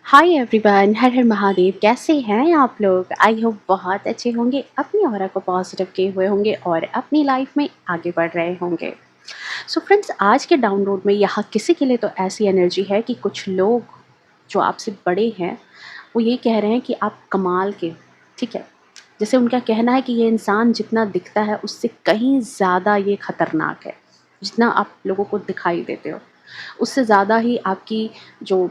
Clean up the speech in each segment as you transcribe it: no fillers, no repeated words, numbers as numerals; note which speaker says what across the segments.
Speaker 1: Hi everyone, हर हर महादेव। कैसे हैं आप लोग? आई होप बहुत अच्छे होंगे, अपनी ऑरा को पॉजिटिव किए हुए होंगे और अपनी लाइफ में आगे बढ़ रहे होंगे। सो फ्रेंड्स, आज के डाउनलोड में यहाँ किसी के लिए तो ऐसी एनर्जी है कि कुछ लोग जो आपसे बड़े हैं वो ये कह रहे हैं कि आप कमाल के, ठीक है। जैसे उनका कहना है कि ये इंसान जितना दिखता है उससे कहीं ज़्यादा ये खतरनाक है। जितना आप लोगों को दिखाई देते हो उससे ज़्यादा ही आपकी जो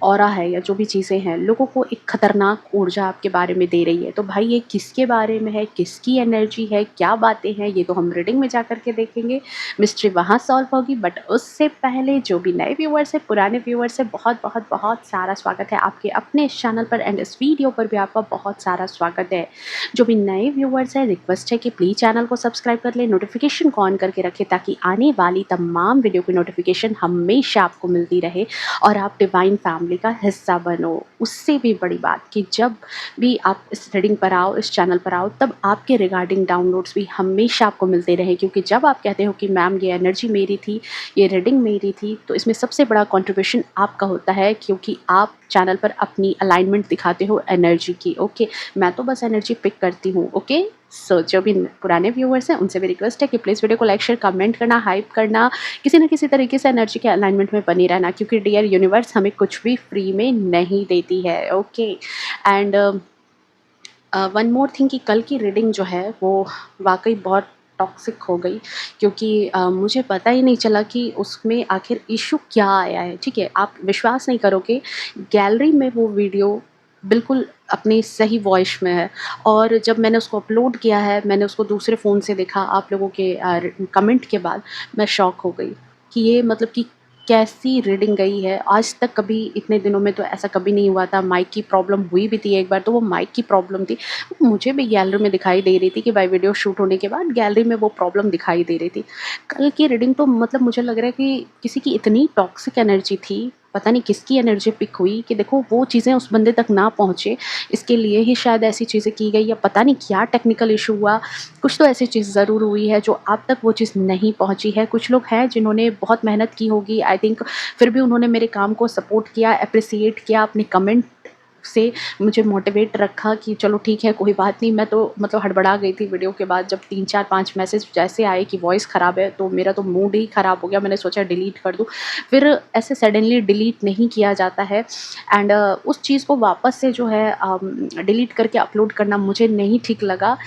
Speaker 1: ऑरा है या जो भी चीज़ें हैं लोगों को एक खतरनाक ऊर्जा आपके बारे में दे रही है। तो भाई ये किसके बारे में है, किसकी एनर्जी है, क्या बातें हैं, ये तो हम रीडिंग में जा कर के देखेंगे। मिस्ट्री वहाँ सॉल्व होगी। बट उससे पहले जो भी नए व्यूअर्स है, पुराने व्यूअर्स है, बहुत बहुत बहुत सारा स्वागत है आपके अपने इस चैनल पर एंड इस वीडियो पर भी आपका बहुत सारा स्वागत है। जो भी नए व्यूअर्स है, रिक्वेस्ट है कि प्लीज़ चैनल को सब्सक्राइब कर ले, नोटिफिकेशन को ऑन करके रखें ताकि आने वाली तमाम वीडियो की नोटिफिकेशन हमेशा आपको मिलती रहे और आप डिवाइन फैमिली का हिस्सा बनो। उससे भी बड़ी बात कि जब भी आप इस रीडिंग पर आओ, इस चैनल पर आओ, तब आपके रिगार्डिंग डाउनलोड्स भी हमेशा आपको मिलते रहे। क्योंकि जब आप कहते हो कि मैम ये एनर्जी मेरी थी, ये रीडिंग मेरी थी, तो इसमें सबसे बड़ा कंट्रीब्यूशन आपका होता है क्योंकि आप चैनल पर अपनी अलाइनमेंट दिखाते हो एनर्जी की। ओके, मैं तो बस एनर्जी पिक करती हूँ। ओके, सो जो भी पुराने व्यूअर्स हैं उनसे भी रिक्वेस्ट है कि प्लीज़ वीडियो को लाइक शेयर कमेंट करना, हाइप करना, किसी न किसी तरीके से एनर्जी के अलाइनमेंट में बनी रहना, क्योंकि डियर यूनिवर्स हमें कुछ भी फ्री में नहीं देती है। Okay, and one more thing कि कल की रीडिंग जो है वो वाकई बहुत टॉक्सिक हो गई। क्योंकि मुझे पता ही नहीं चला कि उसमें आखिर इशू क्या आया है। ठीक है, आप विश्वास नहीं करोगे, गैलरी में वो वीडियो बिल्कुल अपनी सही वॉइस में है और जब मैंने उसको अपलोड किया है, मैंने उसको दूसरे फ़ोन से देखा आप लोगों के कमेंट के बाद, मैं शॉक हो गई कि ये मतलब कि कैसी रीडिंग गई है। आज तक कभी इतने दिनों में तो ऐसा कभी नहीं हुआ था। माइक की प्रॉब्लम हुई भी थी एक बार, तो वो माइक की प्रॉब्लम थी, मुझे भी गैलरी में दिखाई दे रही थी कि भाई वीडियो शूट होने के बाद गैलरी में वो प्रॉब्लम दिखाई दे रही थी। कल की रीडिंग तो मतलब मुझे लग रहा है कि किसी की इतनी टॉक्सिक एनर्जी थी, पता नहीं किसकी एनर्जी पिक हुई कि देखो वो चीज़ें उस बंदे तक ना पहुँचे, इसके लिए ही शायद ऐसी चीज़ें की गई, या पता नहीं क्या टेक्निकल इशू हुआ। कुछ तो ऐसी चीज़ ज़रूर हुई है जो आप तक वो चीज़ नहीं पहुँची है। कुछ लोग हैं जिन्होंने बहुत मेहनत की होगी आई थिंक, फिर भी उन्होंने मेरे काम को सपोर्ट किया, एप्रिसिएट किया, अपने कमेंट से मुझे मोटिवेट रखा कि चलो ठीक है, कोई बात नहीं। मैं तो मतलब हड़बड़ा गई थी वीडियो के बाद, जब 3 4 5 मैसेज जैसे आए कि वॉइस ख़राब है, तो मेरा तो मूड ही ख़राब हो गया। मैंने सोचा डिलीट कर दूँ, फिर ऐसे सडनली डिलीट नहीं किया जाता है। एंड उस चीज़ को वापस से जो है डिलीट करके अपलोड करना मुझे नहीं ठीक लगा।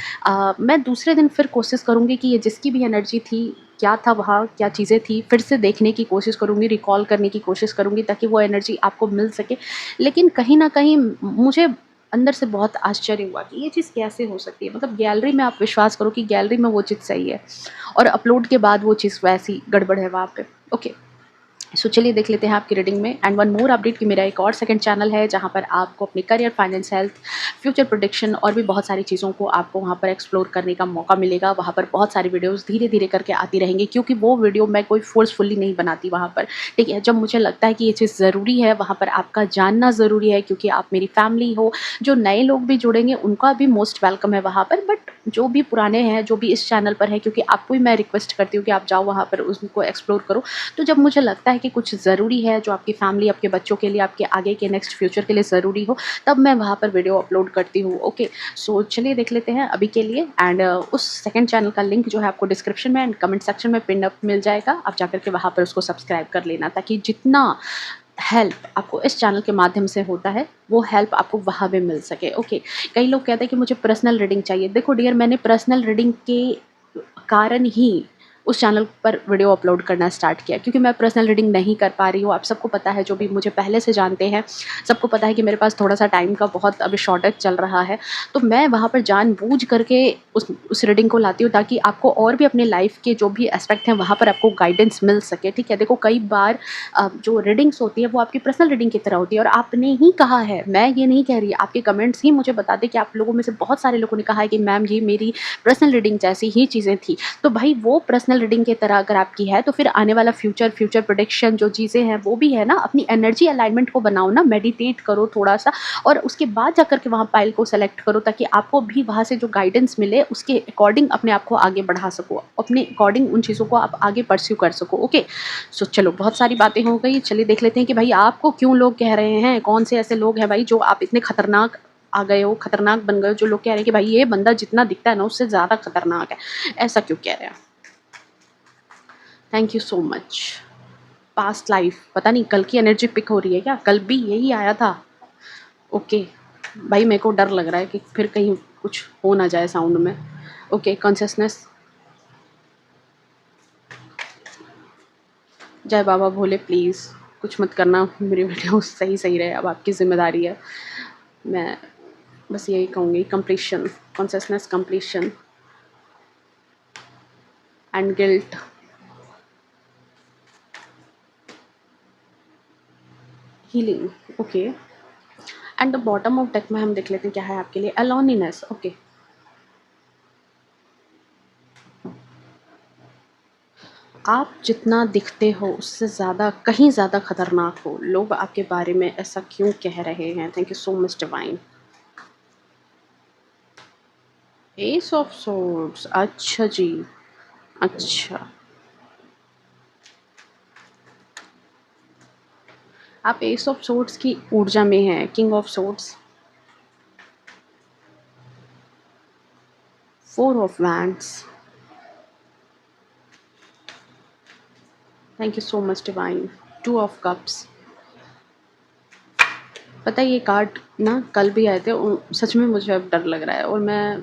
Speaker 1: मैं दूसरे दिन फिर कोशिश करूँगी कि ये जिसकी भी एनर्जी थी, क्या था वहाँ, क्या चीज़ें थी, फिर से देखने की कोशिश करूँगी, रिकॉल करने की कोशिश करूँगी ताकि वो एनर्जी आपको मिल सके। लेकिन कहीं न कहीं मुझे अंदर से बहुत आश्चर्य हुआ कि ये चीज़ कैसे हो सकती है। मतलब गैलरी में आप विश्वास करो कि गैलरी में वो चीज़ सही है और अपलोड के बाद वो चीज़ वैसी गड़बड़ है वहाँ पे। ओके, सो चलिए देख लेते हैं आपकी रीडिंग में। एंड वन मोर अपडेट कि मेरा एक और सेकंड चैनल है जहाँ पर आपको अपने career, finance, health, future prediction और भी बहुत सारी चीज़ों को आपको वहाँ पर एक्सप्लोर करने का मौका मिलेगा। वहाँ पर बहुत सारी वीडियोस धीरे धीरे करके आती रहेंगी, क्योंकि वो वीडियो मैं कोई फोर्सफुली नहीं बनाती वहाँ पर। ठीक है, जब मुझे लगता है कि ये चीज़ ज़रूरी है, वहाँ पर आपका जानना ज़रूरी है, क्योंकि आप मेरी फैमिली हो। जो नए लोग भी जुड़ेंगे उनका भी मोस्ट वेलकम है वहाँ पर, बट जो भी पुराने हैं, जो भी इस चैनल पर है, क्योंकि आपको ही मैं रिक्वेस्ट करती हूँ कि आप जाओ वहाँ पर उसको एक्सप्लोर करो। तो जब मुझे लगता है कि कुछ ज़रूरी है जो आपकी फैमिली, आपके बच्चों के लिए, आपके आगे के नेक्स्ट फ्यूचर के लिए ज़रूरी हो, तब मैं वहाँ पर वीडियो अपलोड करती हूँ। ओके, सो चलिए देख लेते हैं अभी के लिए। एंड उस सेकंड चैनल का लिंक जो है आपको डिस्क्रिप्शन में एंड कमेंट सेक्शन में पिन अप मिल जाएगा। आप जाकर के वहाँ पर उसको सब्सक्राइब कर लेना, ताकि जितना हेल्प आपको इस चैनल के माध्यम से होता है वो हेल्प आपको वहाँ पे मिल सके। ओके, कई लोग कहते हैं कि मुझे पर्सनल रीडिंग चाहिए। देखो डियर, मैंने पर्सनल रीडिंग के कारण ही उस चैनल पर वीडियो अपलोड करना स्टार्ट किया, क्योंकि मैं पर्सनल रीडिंग नहीं कर पा रही हूँ। आप सबको पता है, जो भी मुझे पहले से जानते हैं सबको पता है कि मेरे पास थोड़ा सा टाइम का बहुत अभी शॉर्टेज चल रहा है। तो मैं वहाँ पर जानबूझ करके उस रीडिंग को लाती हूँ ताकि आपको और भी अपने लाइफ के जो भी एस्पेक्ट हैं वहाँ पर आपको गाइडेंस मिल सके। ठीक है, देखो कई बार जो रीडिंग्स होती है वो आपकी पर्सनल रीडिंग की तरह होती है, और आपने ही कहा है, मैं ये नहीं कह रही, आपके कमेंट्स ही मुझे बताते कि आप लोगों में से बहुत सारे लोगों ने कहा है कि मैम ये मेरी पर्सनल रीडिंग जैसी ही चीज़ें थी। तो भाई वो पर्सनल पर्सनल रीडिंग की तरह अगर आपकी है तो फिर आने वाला फ्यूचर प्रेडिक्शन जो चीज़ें हैं वो भी है ना, अपनी एनर्जी अलाइनमेंट को बनाओ ना, मेडिटेट करो थोड़ा सा और उसके बाद जाकर के वहाँ पाइल को सेलेक्ट करो ताकि आपको भी वहाँ से जो गाइडेंस मिले उसके अकॉर्डिंग अपने आप को आगे बढ़ा सको, अपने अकॉर्डिंग उन चीज़ों को आप आगे परस्यू कर सको। ओके, सो चलो बहुत सारी बातें हो गई, चलिए देख लेते हैं कि भाई आपको क्यों लोग कह रहे हैं, कौन से ऐसे लोग हैं भाई जो आप इतने खतरनाक आ गए हो, खतरनाक बन गए हो, जो लोग कह रहे हैं कि भाई ये बंदा जितना दिखता है ना उससे ज़्यादा खतरनाक है, ऐसा क्यों कह रहे हैं। Thank you so much. Past life, पता नहीं कल की एनर्जी पिक हो रही है क्या, कल भी यही आया था। ओके भाई, मेरे को डर लग रहा है कि फिर कहीं कुछ हो ना जाए साउंड में। ओके, कॉन्शियसनेस, जय बाबा भोले, प्लीज़ कुछ मत करना, मेरी वीडियो सही सही रहे, अब आपकी जिम्मेदारी है। मैं बस यही कहूँगी, completion, consciousness, completion and guilt, healing. Okay, and the bottom of deck में हम देख लेते हैं क्या है आपके लिए, अलोनीनेस। ओके, आप जितना दिखते हो उससे ज़्यादा, कहीं ज़्यादा खतरनाक हो, लोग आपके बारे में ऐसा क्यों कह रहे हैं। Thank you so much divine. S of swords, अच्छा जी, अच्छा, आप एस ऑफ सोर्ड्स की ऊर्जा में हैं, king of swords, four of wands, thank you so much divine, two of cups. पता है ये कार्ड ना कल भी आए थे, सच में मुझे अब डर लग रहा है, और मैं,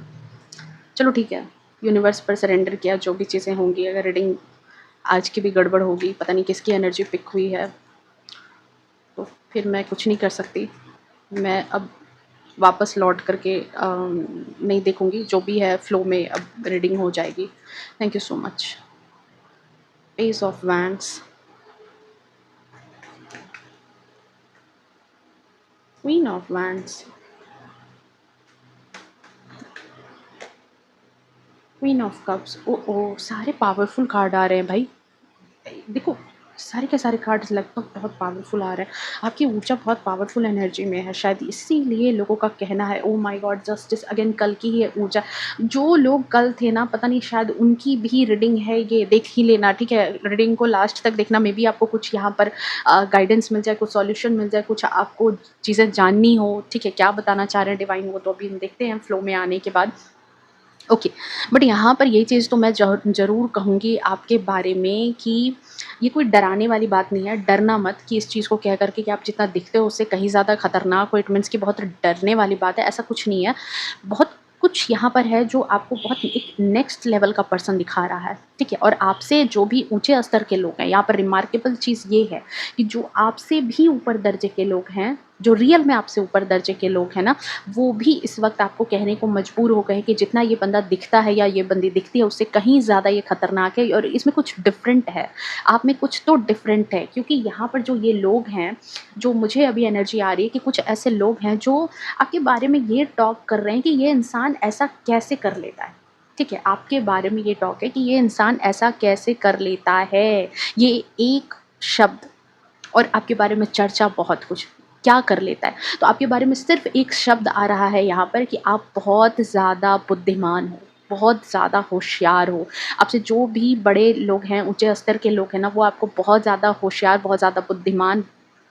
Speaker 1: चलो ठीक है, यूनिवर्स पर सरेंडर किया, जो भी चीज़ें होंगी, अगर रीडिंग आज की भी गड़बड़ होगी, पता नहीं किसकी एनर्जी पिक हुई है, तो फिर मैं कुछ नहीं कर सकती। मैं अब वापस लौट करके नहीं देखूँगी, जो भी है फ्लो में अब रीडिंग हो जाएगी। Thank you so much. Ace of wands, queen of wands, queen of cups. Oh oh, सारे पावरफुल कार्ड आ रहे हैं भाई, देखो सारे के सारे कार्ड्स लगभग बहुत पावरफुल आ रहे हैं, आपकी ऊर्जा बहुत पावरफुल एनर्जी में है, शायद इसीलिए लोगों का कहना है oh my God justice again, कल की ही ऊर्जा। जो लोग कल थे ना, पता नहीं शायद उनकी भी रीडिंग है, ये देख ही लेना, ठीक है, रीडिंग को लास्ट तक देखना, मे बी आपको कुछ यहाँ पर गाइडेंस मिल जाए, कुछ सॉल्यूशन मिल जाए, कुछ आपको चीज़ें जाननी हो, ठीक है, क्या बताना चाह रहे हैं डिवाइन, वो तो अभी हम देखते हैं फ्लो में आने के बाद। ओके, बट यहाँ पर ये चीज़ तो मैं ज़रूर कहूँगी आपके बारे में कि ये कोई डराने वाली बात नहीं है, डरना मत कि इस चीज़ को कह कर के कि आप जितना दिखते हो उससे कहीं ज़्यादा खतरनाक हो, इट मीन्स कि बहुत डरने वाली बात है, ऐसा कुछ नहीं है। बहुत कुछ यहाँ पर है जो आपको बहुत एक नेक्स्ट लेवल का पर्सन दिखा रहा है, ठीक है, और आपसे जो भी ऊँचे स्तर के लोग हैं, यहाँ पर रिमार्केबल चीज़ ये है कि जो आपसे भी ऊपर दर्जे के लोग हैं, जो रियल में आपसे ऊपर दर्जे के लोग हैं ना, वो भी इस वक्त आपको कहने को मजबूर हो गए कि जितना ये बंदा दिखता है या ये बंदी दिखती है उससे कहीं ज़्यादा ये खतरनाक है और इसमें कुछ डिफरेंट है, आप में कुछ तो डिफरेंट है। क्योंकि यहाँ पर जो ये लोग हैं, जो मुझे अभी एनर्जी आ रही है कि कुछ ऐसे लोग हैं जो आपके बारे में ये टॉक कर रहे हैं कि ये इंसान ऐसा कैसे कर लेता है, ठीक है, आपके बारे में ये टॉक है कि ये इंसान ऐसा कैसे कर लेता है, ये एक शब्द, और आपके बारे में चर्चा बहुत कुछ, क्या कर लेता है, तो आपके बारे में सिर्फ एक शब्द आ रहा है यहाँ पर कि आप बहुत ज़्यादा बुद्धिमान हो, बहुत ज़्यादा होशियार हो। आपसे जो भी बड़े लोग हैं, ऊंचे स्तर के लोग हैं ना, वो आपको बहुत ज़्यादा होशियार, बहुत ज़्यादा बुद्धिमान,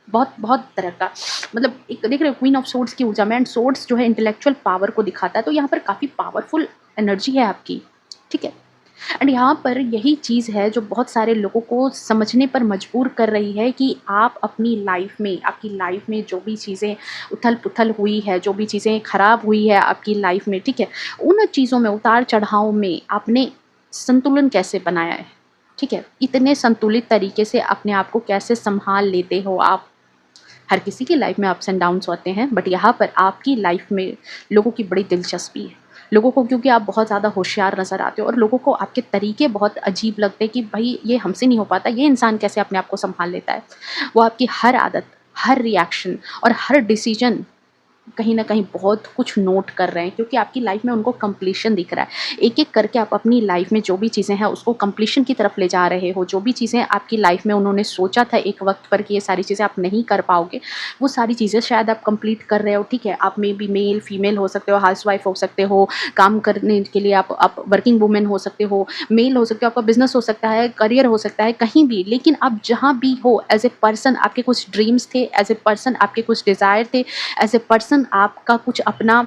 Speaker 1: बहुत बहुत तरह का, मतलब एक देख रहे हो क्वीन ऑफ सोर्ड्स की ऊर्जा में, एंड सोर्ड्स जो है इंटेलेक्चुअल पावर को दिखाता है, तो यहाँ पर काफ़ी पावरफुल एनर्जी है आपकी, ठीक है। एंड यहाँ पर यही चीज़ है जो बहुत सारे लोगों को समझने पर मजबूर कर रही है कि आप अपनी लाइफ में, आपकी लाइफ में जो भी चीज़ें उथल पुथल हुई है, जो भी चीज़ें खराब हुई है आपकी लाइफ में, ठीक है, उन चीज़ों में, उतार चढ़ाव में आपने संतुलन कैसे बनाया है, ठीक है, इतने संतुलित तरीके से अपने आप को कैसे संभाल लेते हो आप। हर किसी की लाइफ में अप्स एंड डाउन्स होते हैं, बट यहाँ पर आपकी लाइफ में लोगों की बड़ी दिलचस्पी है, लोगों को, क्योंकि आप बहुत ज़्यादा होशियार नज़र आते हो और लोगों को आपके तरीके बहुत अजीब लगते हैं कि भाई ये हमसे नहीं हो पाता, ये इंसान कैसे अपने आप को संभाल लेता है। वो आपकी हर आदत, हर रिएक्शन और हर डिसीजन कहीं न कहीं बहुत कुछ नोट कर रहे हैं, क्योंकि आपकी लाइफ में उनको कंप्लीशन दिख रहा है। एक-एक करके आप अपनी लाइफ में जो भी चीज़ें हैं उसको कंप्लीशन की तरफ ले जा रहे हो। जो भी चीज़ें आपकी लाइफ में उन्होंने सोचा था एक वक़्त पर कि ये सारी चीज़ें आप नहीं कर पाओगे, वो सारी चीज़ें शायद आप कंप्लीट कर रहे हो, ठीक है? आप मे बी मेल, फीमेल हो सकते हो, हाउसवाइफ हो सकते हो, काम करने के लिए आप वर्किंग वूमेन हो सकते हो, मेल हो सकते हो, आपका बिज़नेस हो सकता है, करियर हो सकता है, कहीं भी। लेकिन आप जहाँ भी हो, एज़ ए पर्सन आपके कुछ ड्रीम्स थे, एज़ ए पर्सन आपके कुछ डिज़ायर थे, एज़ ए पर्सन आपका कुछ अपना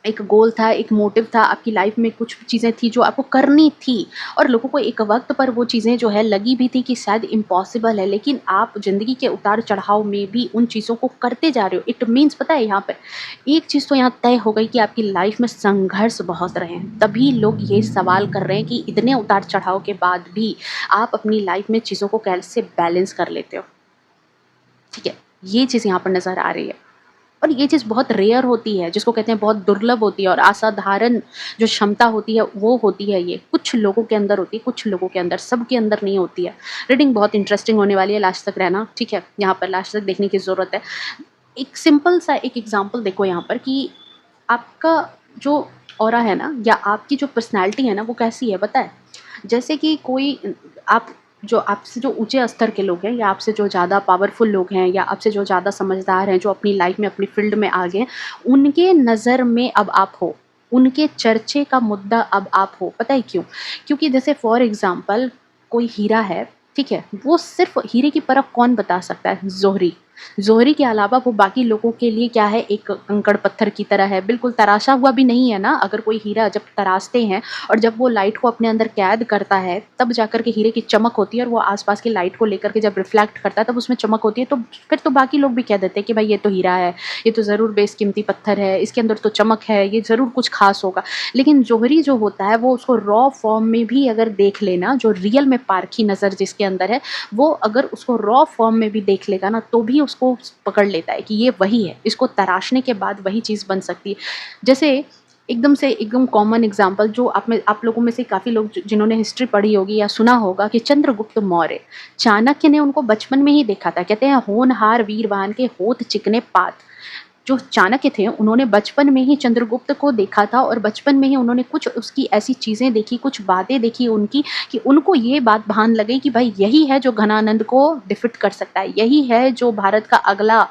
Speaker 1: एक गोल था, एक मोटिव था, आपकी लाइफ में कुछ चीज़ें थी जो आपको करनी थी, और लोगों को एक वक़्त पर वो चीज़ें जो है लगी भी थी कि शायद इम्पॉसिबल है, लेकिन आप ज़िंदगी के उतार-चढ़ाव में भी उन चीज़ों को करते जा रहे हो। इट मीन्स पता है यहाँ पर एक चीज़ तो यहाँ तय हो गई कि आपकी लाइफ में संघर्ष बहुत रहे हैं। तभी लोग ये सवाल कर रहे हैं कि इतने उतार-चढ़ाव के बाद भी आप अपनी लाइफ में चीज़ों को कैसे बैलेंस कर लेते हो, ठीक है? ये चीज़ यहाँ पर नज़र आ रही है। और ये चीज़ बहुत रेयर होती है, जिसको कहते हैं बहुत दुर्लभ होती है, और असाधारण जो क्षमता होती है वो होती है, ये कुछ लोगों के अंदर होती है, कुछ लोगों के अंदर, सबके अंदर नहीं होती है। रीडिंग बहुत इंटरेस्टिंग होने वाली है, लास्ट तक रहना, ठीक है? यहाँ पर लास्ट तक देखने की ज़रूरत है। एक सिंपल सा एक एग्जांपल देखो यहाँ पर कि आपका जो ऑरा है ना, या आपकी जो पर्सनैलिटी है ना, वो कैसी है पता है? जैसे कि कोई आप जो आपसे जो ऊँचे स्तर के लोग हैं, या आपसे जो ज़्यादा पावरफुल लोग हैं, या आपसे जो ज़्यादा समझदार हैं, जो अपनी लाइफ में अपनी फ़ील्ड में आगे हैं, उनके नज़र में अब आप हो। उनके चर्चे का मुद्दा अब आप हो। पता है क्यों? क्योंकि जैसे फॉर एग्ज़ाम्पल कोई हीरा है, ठीक है? वो सिर्फ़ हीरे की परख कौन बता सकता है? ज़ोहरी। ज़ोहरी के अलावा वो बाकी लोगों के लिए क्या है, एक कंकड़ पत्थर की तरह है, बिल्कुल तराशा हुआ भी नहीं है ना। अगर कोई हीरा जब तराशते हैं और जब वो लाइट को अपने अंदर कैद करता है, तब जाकर के हीरे की चमक होती है, और वो आस-पास की लाइट को लेकर के जब रिफ्लेक्ट करता है, तब उसमें चमक होती है। तो फिर तो बाकी लोग भी कह देते हैं कि भाई ये तो हीरा है, ये तो ज़रूर बेशकीमती पत्थर है, इसके अंदर तो चमक है, ये ज़रूर कुछ ख़ास होगा। लेकिन जौहरी जो होता है, वो उसको रॉ फॉर्म में भी अगर देख लेना, जो रियल में पारखी नज़र जिसके अंदर है, वो अगर उसको रॉ फॉर्म में भी देख लेगा ना, तो भी उसको पकड़ लेता है कि ये वही है। इसको तराशने के बाद वही चीज़ बन सकती है। जैसे एकदम से एकदम कॉमन एग्ज़ाम्पल जो आप लोगों में से काफ़ी लोग जिन्होंने हिस्ट्री पढ़ी होगी या सुना होगा कि चंद्रगुप्त मौर्य, चाणक्य ने उनको बचपन में ही देखा था। कहते हैं होनहार वीरवान के होत चिकने पात। जो चाणक्य थे उन्होंने बचपन में ही चंद्रगुप्त को देखा था, और बचपन में ही उन्होंने कुछ उसकी ऐसी चीज़ें देखी, कुछ बातें देखी उनकी, कि उनको ये बात भान लगी कि भाई यही है जो घनानंद को डिफीट कर सकता है, यही है जो भारत का अगला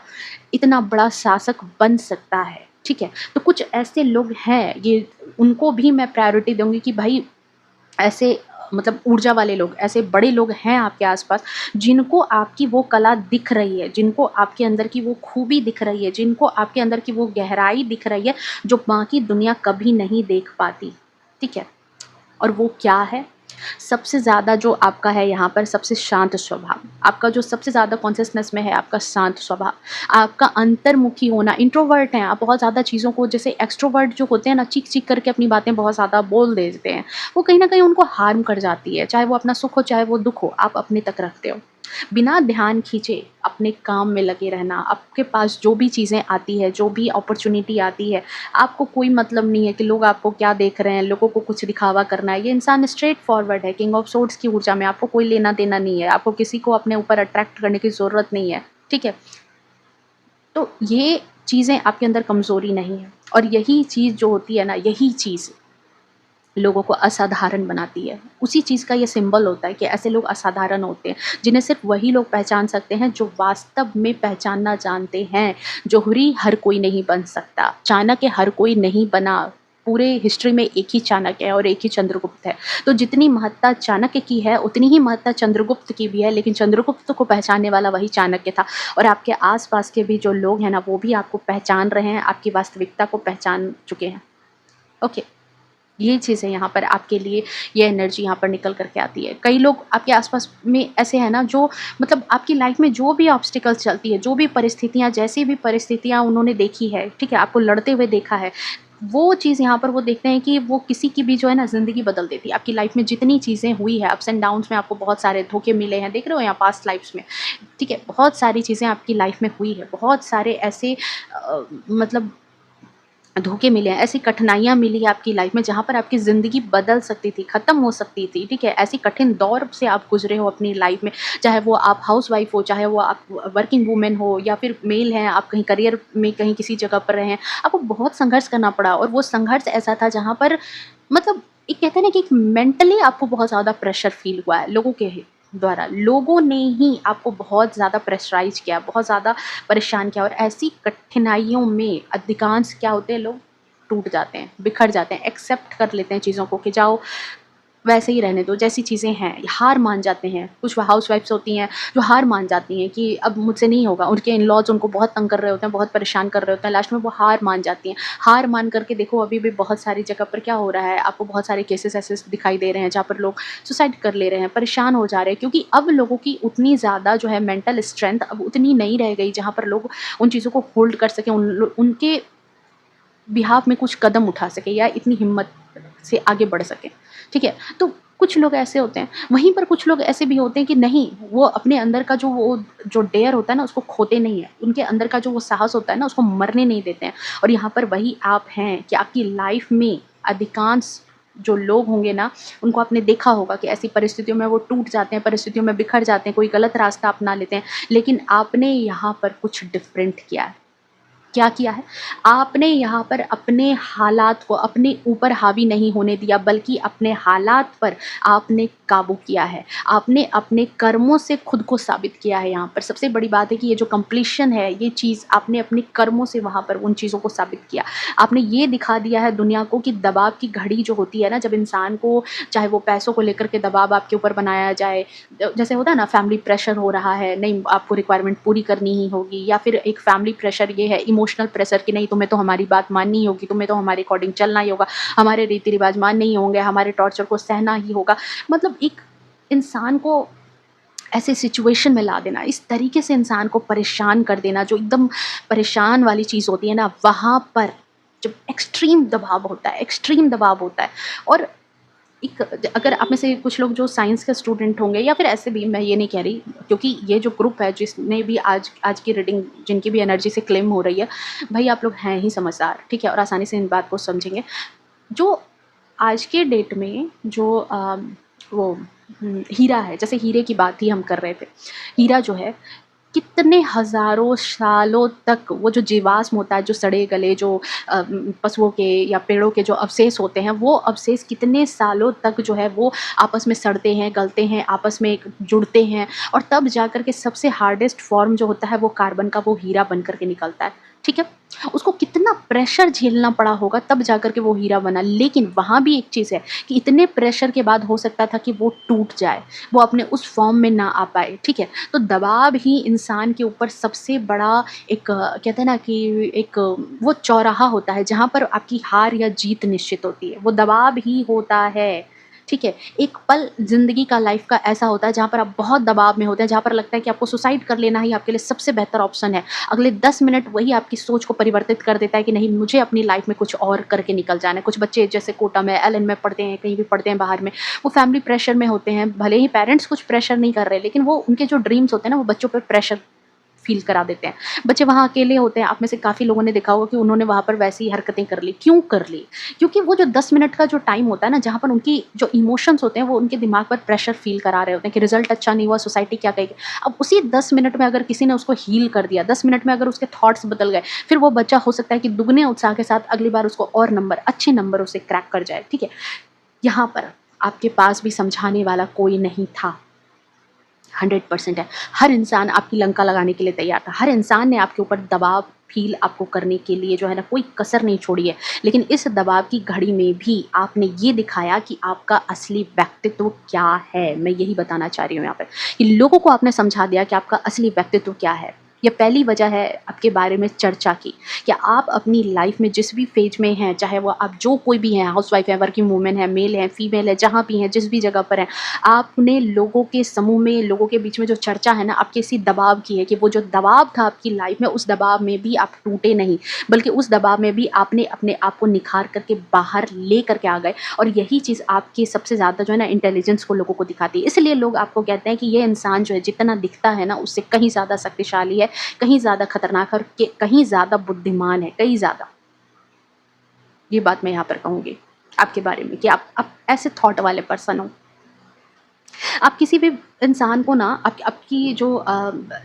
Speaker 1: इतना बड़ा शासक बन सकता है, ठीक है? तो कुछ ऐसे लोग हैं, ये उनको भी मैं प्रायोरिटी दूँगी कि भाई ऐसे मतलब ऊर्जा वाले लोग, ऐसे बड़े लोग हैं आपके आसपास, जिनको आपकी वो कला दिख रही है, जिनको आपके अंदर की वो खूबी दिख रही है, जिनको आपके अंदर की वो गहराई दिख रही है, जो बाकी दुनिया कभी नहीं देख पाती, ठीक है? और वो क्या है? सबसे ज़्यादा जो आपका है यहाँ पर, सबसे शांत स्वभाव। आपका जो सबसे ज़्यादा कॉन्शियसनेस में है, आपका शांत स्वभाव, आपका अंतर्मुखी होना। इंट्रोवर्ट हैं आप, बहुत ज़्यादा चीज़ों को, जैसे एक्सट्रोवर्ट जो होते हैं ना, चीख-चीख करके अपनी बातें बहुत ज़्यादा बोल देते हैं। वो कहीं न कहीं उनको हार्म कर जाती है, चाहे वो अपना सुख हो, चाहे वो दुःख हो, आप अपने तक रखते हो। बिना ध्यान खींचे अपने काम में लगे रहना, आपके पास जो भी चीज़ें आती है, जो भी अपॉर्च्युनिटी आती है, आपको कोई मतलब नहीं है कि लोग आपको क्या देख रहे हैं, लोगों को कुछ दिखावा करना है। ये इंसान स्ट्रेट फॉरवर्ड है, किंग ऑफ सोर्ड्स की ऊर्जा में, आपको कोई लेना-देना नहीं है, आपको किसी को अपने ऊपर अट्रैक्ट करने की ज़रूरत नहीं है, ठीक है? तो ये चीज़ें आपके अंदर कमज़ोरी नहीं है, और यही चीज़ जो होती है ना, यही चीज़ लोगों को असाधारण बनाती है। उसी चीज़ का ये सिंबल होता है कि ऐसे लोग असाधारण होते हैं, जिन्हें सिर्फ़ वही लोग पहचान सकते हैं जो वास्तव में पहचानना जानते हैं। जौहरी हर कोई नहीं बन सकता, चाणक्य हर कोई नहीं बना। पूरे हिस्ट्री में एक ही चाणक्य है और एक ही चंद्रगुप्त है। तो जितनी महत्ता चाणक्य की है, उतनी ही महत्ता चंद्रगुप्त की भी है, लेकिन चंद्रगुप्त को पहचानने वाला वही चाणक्य था। और आपके आस-पास के भी जो लोग हैं ना, वो भी आपको पहचान रहे हैं, आपकी वास्तविकता को पहचान चुके हैं। ओके। ये चीज़ें यहाँ पर आपके लिए, ये एनर्जी यहाँ पर निकल कर के आती है। कई लोग आपके आस-पास में ऐसे हैं ना, जो मतलब आपकी लाइफ़ में जो भी ऑब्स्टिकल्स चलती है, जो भी परिस्थितियाँ, जैसी भी परिस्थितियाँ उन्होंने देखी है, ठीक है? आपको लड़ते हुए देखा है, वो चीज़ यहाँ पर वो देखते हैं कि वो किसी की भी जो है ना ज़िंदगी बदल देती है। आपकी लाइफ़ में जितनी चीज़ें हुई है, अप्स एंड डाउन्स में आपको बहुत सारे धोखे मिले हैं, देख रहे हो यहाँ पास्ट लाइफ़्स में, ठीक है? बहुत सारी चीज़ें आपकी लाइफ़ में हुई है, बहुत सारे ऐसे मतलब धोखे मिले हैं, ऐसी कठिनाइयाँ मिली है आपकी लाइफ में जहाँ पर आपकी ज़िंदगी बदल सकती थी, ख़त्म हो सकती थी, ठीक है? ऐसी कठिन दौर से आप गुज़रे हो अपनी लाइफ में, चाहे वो आप हाउसवाइफ़ हो, चाहे वो आप वर्किंग वूमेन हो या फिर मेल हैं, आप कहीं करियर में कहीं किसी जगह पर रहे हैं, आपको बहुत संघर्ष करना पड़ा और वो संघर्ष ऐसा था जहाँ पर मतलब एक कहते हैं ना कि एक मेंटली आपको बहुत ज़्यादा प्रेशर फ़ील हुआ है लोगों के द्वारा। लोगों ने ही आपको बहुत ज़्यादा प्रेशराइज़ किया, बहुत ज़्यादा परेशान किया और ऐसी कठिनाइयों में अधिकांश क्या होते हैं लोग टूट जाते हैं, बिखर जाते हैं, एक्सेप्ट कर लेते हैं चीज़ों को कि जाओ वैसे ही रहने दो, जैसी चीज़ें हैं, हार मान जाते हैं। कुछ हाउसवाइफ्स होती हैं जो हार मान जाती हैं कि अब मुझसे नहीं होगा, उनके इन-लॉज़ उनको बहुत तंग कर रहे होते हैं, बहुत परेशान कर रहे होते हैं, लास्ट में वो हार मान जाती हैं। हार मान करके देखो अभी भी बहुत सारी जगह पर क्या हो रहा है, आपको बहुत सारे केसेस ऐसे दिखाई दे रहे हैं जहाँ पर लोग सुसाइड कर ले रहे हैं, परेशान हो जा रहे हैं क्योंकि अब लोगों की उतनी ज़्यादा जो है मेंटल स्ट्रेंथ अब उतनी नहीं रह गई जहाँ पर लोग उन चीज़ों को होल्ड कर सकें, उनके बिहाफ़ में कुछ कदम उठा सकें या इतनी हिम्मत से आगे बढ़ सकें, ठीक है? तो कुछ लोग ऐसे होते हैं, वहीं पर कुछ लोग ऐसे भी होते हैं कि नहीं, वो अपने अंदर का जो डेयर होता है ना, उसको खोते नहीं हैं। उनके अंदर का जो वो साहस होता है ना, उसको मरने नहीं देते हैं और यहाँ पर वही आप हैं कि आपकी लाइफ़ में अधिकांश जो लोग होंगे ना, उनको आपने देखा होगा कि ऐसी परिस्थितियों में वो टूट जाते हैं, परिस्थितियों में बिखर जाते हैं, कोई गलत रास्ता अपना लेते हैं, लेकिन आपने यहाँ पर कुछ डिफरेंट किया है। क्या किया है? आपने यहाँ पर अपने हालात को अपने ऊपर हावी नहीं होने दिया, बल्कि अपने हालात पर आपने काबू किया है। आपने अपने कर्मों से खुद को साबित किया है यहाँ पर। सबसे बड़ी बात है कि ये जो कंप्लीशन है, ये चीज़ आपने अपने कर्मों से वहाँ पर उन चीज़ों को साबित किया। आपने ये दिखा दिया है दुनिया को कि दबाव की घड़ी जो होती है ना, जब इंसान को चाहे वो पैसों को लेकर के दबाव आपके ऊपर बनाया जाए, जैसे होता है ना फैमिली प्रेशर हो रहा है, नहीं आपको रिक्वायरमेंट पूरी करनी ही होगी या फिर एक फैमिली प्रेशर ये है इमोशनल प्रेशर कि नहीं तुम्हें तो हमारी बात माननी ही होगी, तुम्हें तो हमारे अकॉर्डिंग चलना ही होगा, हमारे रीति रिवाज मानने ही होंगे, हमारे टॉर्चर को सहना ही होगा। मतलब एक इंसान को ऐसे सिचुएशन में ला देना, इस तरीके से इंसान को परेशान कर देना, जो एकदम परेशान वाली चीज़ होती है ना, वहाँ पर जब एक्सट्रीम दबाव होता है और एक अगर आप में से कुछ लोग जो साइंस के स्टूडेंट होंगे या फिर ऐसे भी, मैं ये नहीं कह रही क्योंकि ये जो ग्रुप है जिसने भी आज आज की रीडिंग जिनकी भी एनर्जी से क्लेम हो रही है, भाई आप लोग हैं ही समझदार, ठीक है? और आसानी से इन बात को समझेंगे। जो आज के डेट में जो वो हीरा है, जैसे हीरे की बात ही हम कर रहे थे। हीरा जो है कितने हज़ारों सालों तक वो जो जीवाश्म होता है, जो सड़े गले जो पशुओं के या पेड़ों के जो अवशेष होते हैं, वो अवशेष कितने सालों तक जो है वो आपस में सड़ते हैं, गलते हैं, आपस में एक जुड़ते हैं और तब जाकर के सबसे हार्डेस्ट फॉर्म जो होता है वो कार्बन का वो हीरा बन कर के निकलता है, ठीक है? उसको कितना प्रेशर झेलना पड़ा होगा तब जाकर के वो हीरा बना। लेकिन वहाँ भी एक चीज़ है कि इतने प्रेशर के बाद हो सकता था कि वो टूट जाए, वो अपने उस फॉर्म में ना आ पाए, ठीक है? तो दबाव ही इंसान के ऊपर सबसे बड़ा एक कहते हैं ना कि एक वो चौराहा होता है जहाँ पर आपकी हार या जीत निश्चित होती है, वो दबाव ही होता है, ठीक है? एक पल ज़िंदगी का लाइफ़ का ऐसा होता है जहाँ पर आप बहुत दबाव में होते हैं, जहाँ पर लगता है कि आपको सुसाइड कर लेना ही आपके लिए सबसे बेहतर ऑप्शन है। अगले 10 मिनट वही आपकी सोच को परिवर्तित कर देता है कि नहीं, मुझे अपनी लाइफ़ में कुछ और करके निकल जाना है। कुछ बच्चे जैसे कोटा में, एलन में पढ़ते हैं, कहीं भी पढ़ते हैं बाहर में, वो फैमिली प्रेशर में होते हैं, भले ही पेरेंट्स कुछ प्रेशर नहीं कर रहे, लेकिन वो उनके जो ड्रीम्स होते हैं ना, वो बच्चों पे प्रेशर फ़ील करा देते हैं। बच्चे वहाँ अकेले होते हैं, आप में से काफ़ी लोगों ने देखा होगा कि उन्होंने वहाँ पर वैसी ही हरकतें कर ली। क्यों कर ली? क्योंकि वो जो 10 मिनट का जो टाइम होता है ना, जहाँ पर उनकी जो इमोशंस होते हैं, वो उनके दिमाग पर प्रेशर फ़ील करा रहे होते हैं कि रिज़ल्ट अच्छा नहीं हुआ, सोसाइटी क्या कहेगी? अब उसी 10 मिनट में अगर किसी ने उसको हील कर दिया, 10 मिनट में अगर उसके थॉट्स बदल गए, फिर वो बच्चा हो सकता है कि दुगने उत्साह के साथ अगली बार उसको और नंबर, अच्छे नंबरों से क्रैक कर जाए, ठीक है? यहाँ पर आपके पास भी समझाने वाला कोई नहीं था। 100% है। हर इंसान आपकी लंका लगाने के लिए तैयार था। हर इंसान ने आपके ऊपर दबाव फ़ील आपको करने के लिए जो है ना कोई कसर नहीं छोड़ी है। लेकिन इस दबाव की घड़ी में भी आपने ये दिखाया कि आपका असली व्यक्तित्व क्या है। मैं यही बताना चाह रही हूँ यहाँ पर कि लोगों को आपने समझा दिया कि आपका असली व्यक्तित्व क्या है। ये पहली वजह है आपके बारे में चर्चा की कि आप अपनी लाइफ में जिस भी फेज में हैं, चाहे वो आप जो कोई भी हैं, हाउसवाइफ है, वर्किंग वूमेन है, मेल है, फीमेल है, जहाँ भी हैं, जिस भी जगह पर हैं, आपने लोगों के समूह में, लोगों के बीच में जो चर्चा है ना, आपके इसी दबाव की है कि वो जो दबाव था आपकी लाइफ में, उस दबाव में भी आप टूटे नहीं, बल्कि उस दबाव में भी आपने अपने आप को निखार करके बाहर ले करके आ गए। और यही चीज़ आपकी सबसे ज़्यादा जो है ना इंटेलिजेंस को लोगों को दिखाती है। इसलिए लोग आपको कहते हैं कि ये इंसान जो है जितना दिखता है ना, उससे कहीं ज़्यादा शक्तिशाली है, कहीं ज़्यादा खतरनाक है और कहीं ज़्यादा बुद्धिमान है, कहीं ज़्यादा। ये बात मैं यहाँ पर कहूँगी आपके बारे में कि आप ऐसे थॉट वाले पर्सन हो। आप किसी भी इंसान को ना आपकी जो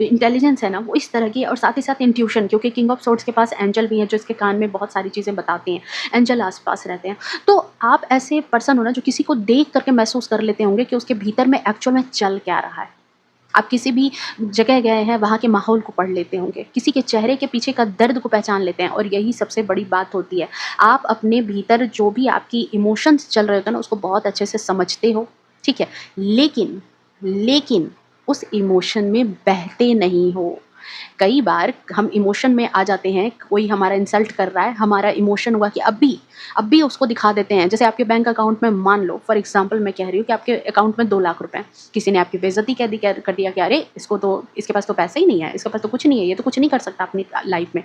Speaker 1: इंटेलिजेंस है ना वो इस तरह की है, और साथ ही साथ इंट्यूशन, क्योंकि किंग ऑफ सोर्ड्स के पास एंजल भी है जो इसके कान में बहुत सारी चीज़ें बताते हैं, एंजल आसपास रहते हैं। तो आप ऐसे पर्सन हो ना जो किसी को देख करके महसूस कर लेते होंगे कि उसके भीतर में एक्चुअल में चल क्या रहा है। आप किसी भी जगह गए हैं, वहाँ के माहौल को पढ़ लेते होंगे, किसी के चेहरे के पीछे का दर्द को पहचान लेते हैं, और यही सबसे बड़ी बात होती है। आप अपने भीतर जो भी आपकी इमोशंस चल रहे होते हैं ना उसको बहुत अच्छे से समझते हो, ठीक है? लेकिन लेकिन उस इमोशन में बहते नहीं हो। कई बार हम इमोशन में आ जाते हैं, कोई हमारा इंसल्ट कर रहा है, हमारा इमोशन हुआ कि अब भी उसको दिखा देते हैं। जैसे आपके बैंक अकाउंट में, मान लो फॉर एग्जांपल मैं कह रही हूँ कि आपके अकाउंट में 2 लाख रुपए हैं, किसी ने आपकी बेइज्जती कर दिया कि अरे इसको तो, इसके पास तो पैसे ही नहीं है, इसके पास तो कुछ नहीं है, ये तो कुछ नहीं कर सकता अपनी लाइफ में।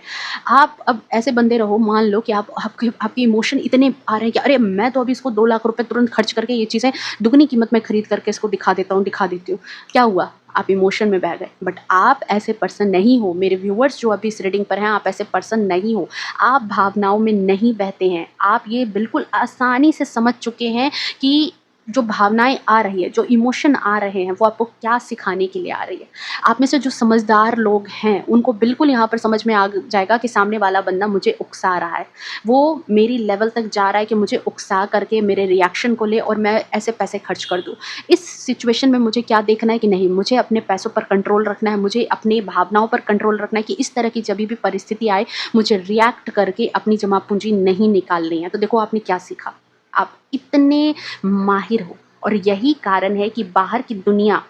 Speaker 1: आप अब ऐसे बंदे रहो, मान लो कि आपके इमोशन इतने आ रहे हैं कि अरे मैं तो अभी इसको 2 लाख रुपए तुरंत खर्च करके ये चीज़ें दुगनी कीमत में खरीद करके इसको दिखा देती हूँ। क्या हुआ? आप इमोशन में बह गए। बट आप ऐसे पर्सन नहीं हो, मेरे व्यूअर्स जो अभी इस रीडिंग पर हैं, आप ऐसे पर्सन नहीं हो। आप भावनाओं में नहीं बहते हैं। आप ये बिल्कुल आसानी से समझ चुके हैं कि जो भावनाएं आ रही है, जो इमोशन आ रहे हैं, वो आपको क्या सिखाने के लिए आ रही है। आप में से जो समझदार लोग हैं उनको बिल्कुल यहाँ पर समझ में आ जाएगा कि सामने वाला बंदा मुझे उकसा रहा है, वो मेरी लेवल तक जा रहा है कि मुझे उकसा करके मेरे रिएक्शन को ले और मैं ऐसे पैसे खर्च कर दूँ। इस सिचुएशन में मुझे क्या देखना है कि नहीं, मुझे अपने पैसों पर कंट्रोल रखना है, मुझे अपनी भावनाओं पर कंट्रोल रखना है कि इस तरह की जब भी परिस्थिति आए मुझे रिएक्ट करके अपनी जमा पूंजी नहीं निकालनी है। तो देखो आपने क्या सीखा, आप इतने माहिर हो, और यही कारण है कि बाहर की दुनिया